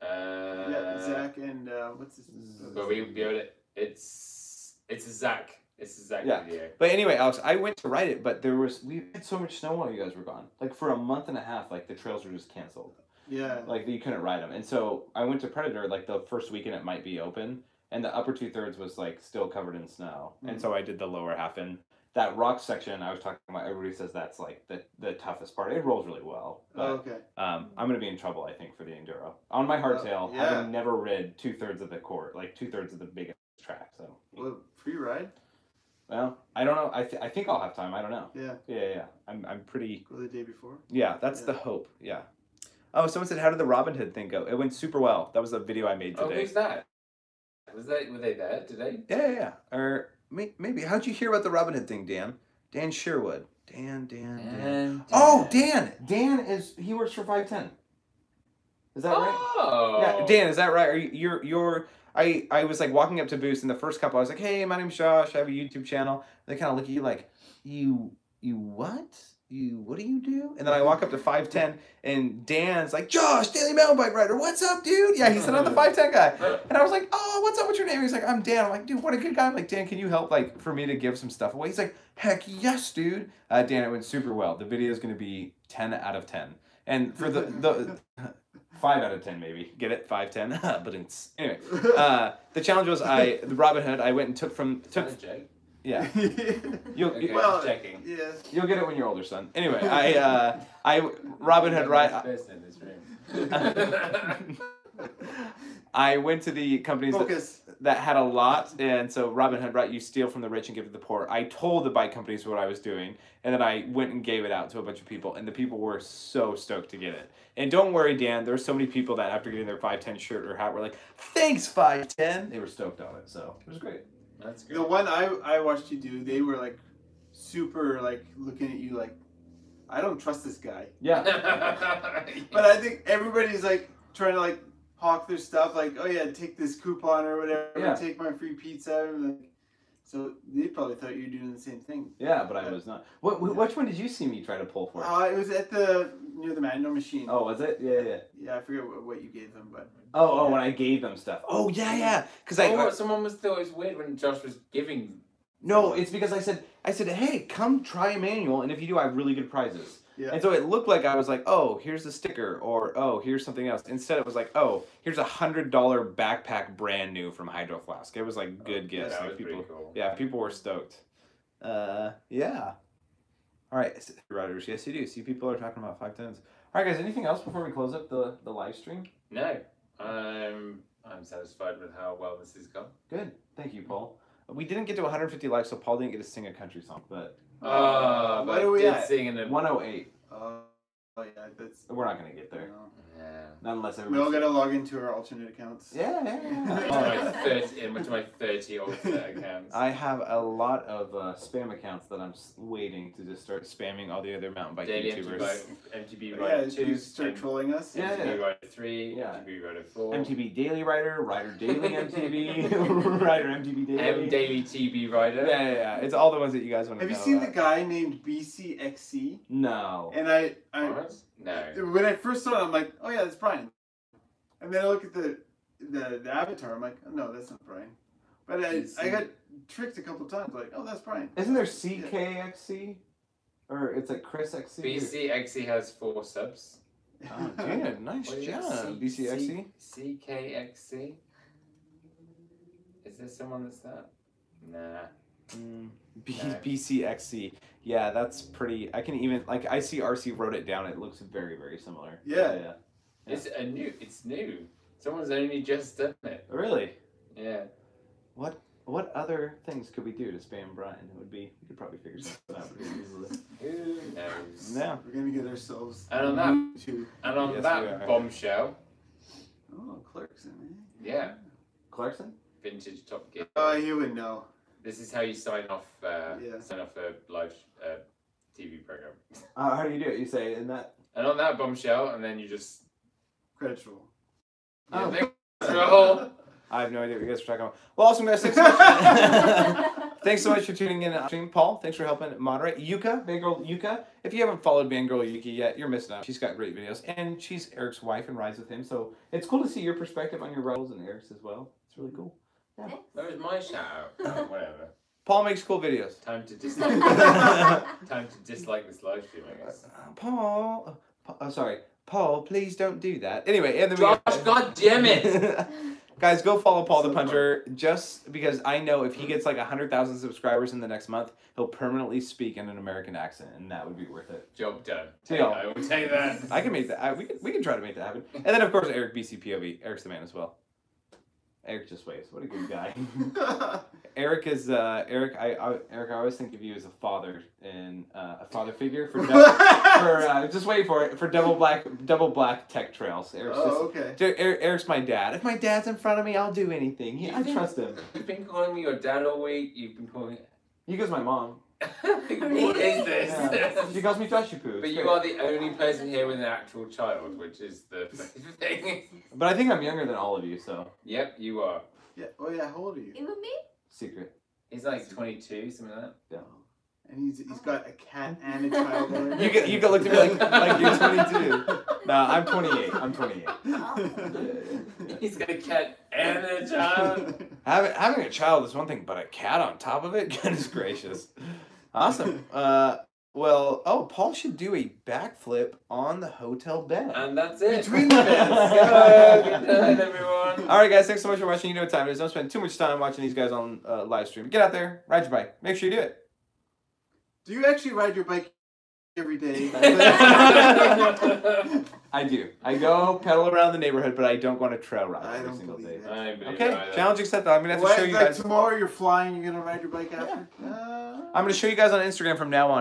Yeah, Zach and what's his?
But we built it. It's a Zach. It's a Zach video.
But anyway, Alex, I went to ride it, but we had so much snow while you guys were gone. Like for a month and a half, like the trails were just canceled.
Yeah.
Like you couldn't ride them, and so I went to Predator. Like the first weekend, it might be open, and the upper 2/3 was like still covered in snow, and so I did the lower half. And that rock section I was talking about, everybody says that's like the toughest part. It rolls really well. But,
okay.
I'm gonna be in trouble, I think, for the enduro on my hardtail.
Yeah.
Having never rid 2/3 of the court, like 2/3 of the biggest track. So.
Well, free ride.
Well, I don't know. I think I'll have time. I don't know.
Yeah.
Yeah. I'm pretty.
Go the day before.
Yeah, that's the hope. Yeah. Oh, someone said, how did the Robin Hood thing go? It went super well. That was a video I made today.
Oh, who's that? Were they there today?
Yeah. Or maybe. How'd you hear about the Robin Hood thing, Dan? Dan Sherwood. Dan. Oh, Dan. Dan he works for 510. Is that right?
Oh.
Yeah, Dan, is that right? Are you're I was like walking up to Boost, and the first couple I was like, hey, my name's Josh, I have a YouTube channel. They kind of look at you like, you what? What do you do? And then I walk up to 510, and Dan's like, Josh, Daily Mountain Bike Rider, what's up, dude? Yeah, he said I'm the 510 guy. And I was like, oh, what's up, what's your name? He's like, I'm Dan. I'm like, dude, what a good guy. I'm like, Dan, can you help like for me to give some stuff away? He's like, heck yes, dude. Dan, it went super well. The video is going to be 10 out of 10. And for the 5 out of 10 maybe. Get it? 5, 10. But it's anyway. The challenge was the Robin Hood. I went and took. Yeah.
Checking.
Yeah.
You'll get it when you're older, son. Anyway, I Robin Hood ride. I went to the companies that had a lot, and so Robin Hood, right? You steal from the rich and give to the poor. I told the bike companies what I was doing, and then I went and gave it out to a bunch of people, and the people were so stoked to get it. And don't worry, Dan, there were so many people that after getting their 510 shirt or hat were like, "Thanks, 510." They were stoked on it, so it was great.
That's good.
The one I watched you do, they were like super like looking at you like, I don't trust this guy.
Yeah.
But I think everybody's like trying to like hawk their stuff, like, oh yeah, take this coupon or whatever, take my free pizza. And like, so they probably thought you were doing the same thing.
Yeah, but I was not. Which one did you see me try to pull for?
It was at near the manual machine.
Oh, was it? Yeah.
Yeah, I forget what you gave them, but.
Oh, when I gave them stuff. Oh, yeah. Because
someone thought it was weird when Josh was giving.
No, it's because I said, hey, come try a manual, and if you do, I have really good prizes.
Yeah.
And so it looked like I was like, oh, here's a sticker, or oh, here's something else. Instead, it was like, oh, here's a $100 backpack brand new from Hydro Flask. It was like good gifts.
That
like
was
people,
pretty cool.
Yeah, people were stoked. Yeah. All right, riders. Yes, you do. See, people are talking about 510s. All right, guys. Anything else before we close up the live stream?
No, I'm satisfied with how well this has gone.
Good. Thank you, Paul. We didn't get to 150 likes, so Paul didn't get to sing a country song, but.
What are we at?
Sing in
108.
Oh yeah, that's.
We're not gonna get there.
No.
Yeah.
Not unless
We
everybody.
all gotta log into our alternate accounts.
Yeah.
Into my 30 alternate accounts.
I have a lot of spam accounts that I'm waiting to just start spamming all the other mountain bike
Daily
YouTubers.
MTB
Yeah,
Rider 2.
you start trolling us.
Yeah.
MTB Rider 3.
Yeah.
MTB Rider 4.
MTB Daily Rider Daily MTB, Rider MTB Daily.
Daily TB Rider.
Yeah. It's all the ones that you guys want to
Have
know.
you seen
about.
the guy named BCXC?
No.
And I
What? No.
when I first saw it, I'm like, oh yeah, that's Brian. And then I look at the avatar, I'm like, oh, no, that's not Brian. But I got tricked a couple times, like, oh, that's Brian.
Isn't there CKXC? Or it's like Chris XC?
BCXC has 4 subs.
Oh, dude, nice job, BCXC.
CKXC? Is there someone that's that? Nah.
BCXC. Yeah, that's pretty. I can even I see RC wrote it down. It looks very, very similar.
Yeah.
It's new. Someone's only just done it.
Really?
Yeah.
What What other things could we do to spam Brian? We could probably figure something out pretty easily.
Who knows?
Yeah.
We're gonna get ourselves.
And on that,
Two.
and
Yes, we
that
are.
bombshell,
Oh, Clarkson, eh?
yeah,
Clarkson?
vintage Top Gear.
Oh, you would know.
This is how you sign off.
Yeah.
Sign off a live TV program.
How do you do it? You say in that.
And on that bombshell, and then you just.
Credits roll.
Yeah,
Oh.
thanks, roll.
I have no idea what you guys are talking about. Well, awesome guys. Thanks so much. Thanks so much for tuning in. Stream. Paul, thanks for helping moderate. Yuka, Bangirl Yuka. If you haven't followed Bangirl Yuki yet, you're missing out. She's got great videos, and she's Eric's wife and rides with him. So it's cool to see your perspective on your roles and Eric's as well. It's really cool. Yeah.
That was my shout out. Oh, whatever.
Paul makes cool videos.
Time to dislike. Time to dislike this live stream, I guess.
Paul, sorry, Paul, please don't do that. Anyway, and then
Josh, God damn it!
Guys, go follow Paul the Punter, just because I know if he gets like 100,000 subscribers in the next month, he'll permanently speak in an American accent, and that would be worth it.
Job done.
Deal.
I will take that.
I can make that. We can try to make that happen. And then of course Eric BCPOV. Eric's the man as well. Eric just waves. What a good guy. Eric is Eric. Eric. I always think of you as a father and a father figure for just wait for it for double black tech trails. Eric's
okay.
Eric's my dad. If my dad's in front of me, I'll do anything. I trust him.
You've been calling me your dad all week. You've been calling.
He goes my mom.
What is this?
Yeah. She calls me Trusty Poo.
But you are the only person here with an actual child, which is the thing.
But I think I'm younger than all of you, so
Yep, you are.
Yeah. Oh yeah. How old are you?
Even me?
secret.
He's like 22, something like that.
Yeah.
And he's got a cat and a child already.
You can look at me like you're 22. No, I'm 28. I'm 28.
He's got a cat and a child.
Having a child is one thing, but a cat on top of it? Goodness gracious. Awesome. Paul should do a backflip on the hotel bed.
And that's it.
Between the beds.
Good night, everyone.
All right, guys. Thanks so much for watching. You know what time it is. Don't spend too much time watching these guys on live stream. Get out there, ride your bike. Make sure you do it.
Do you actually ride your bike every day?
I do. I go pedal around the neighborhood, but I don't go on a trail ride
I
every
don't
single
believe
day.
that.
I believe
Okay,
either.
challenge accepted. I'm gonna have to
What,
show you
like
guys.
tomorrow you're flying, you're gonna ride your bike after?
I'm gonna show you guys on Instagram from now on.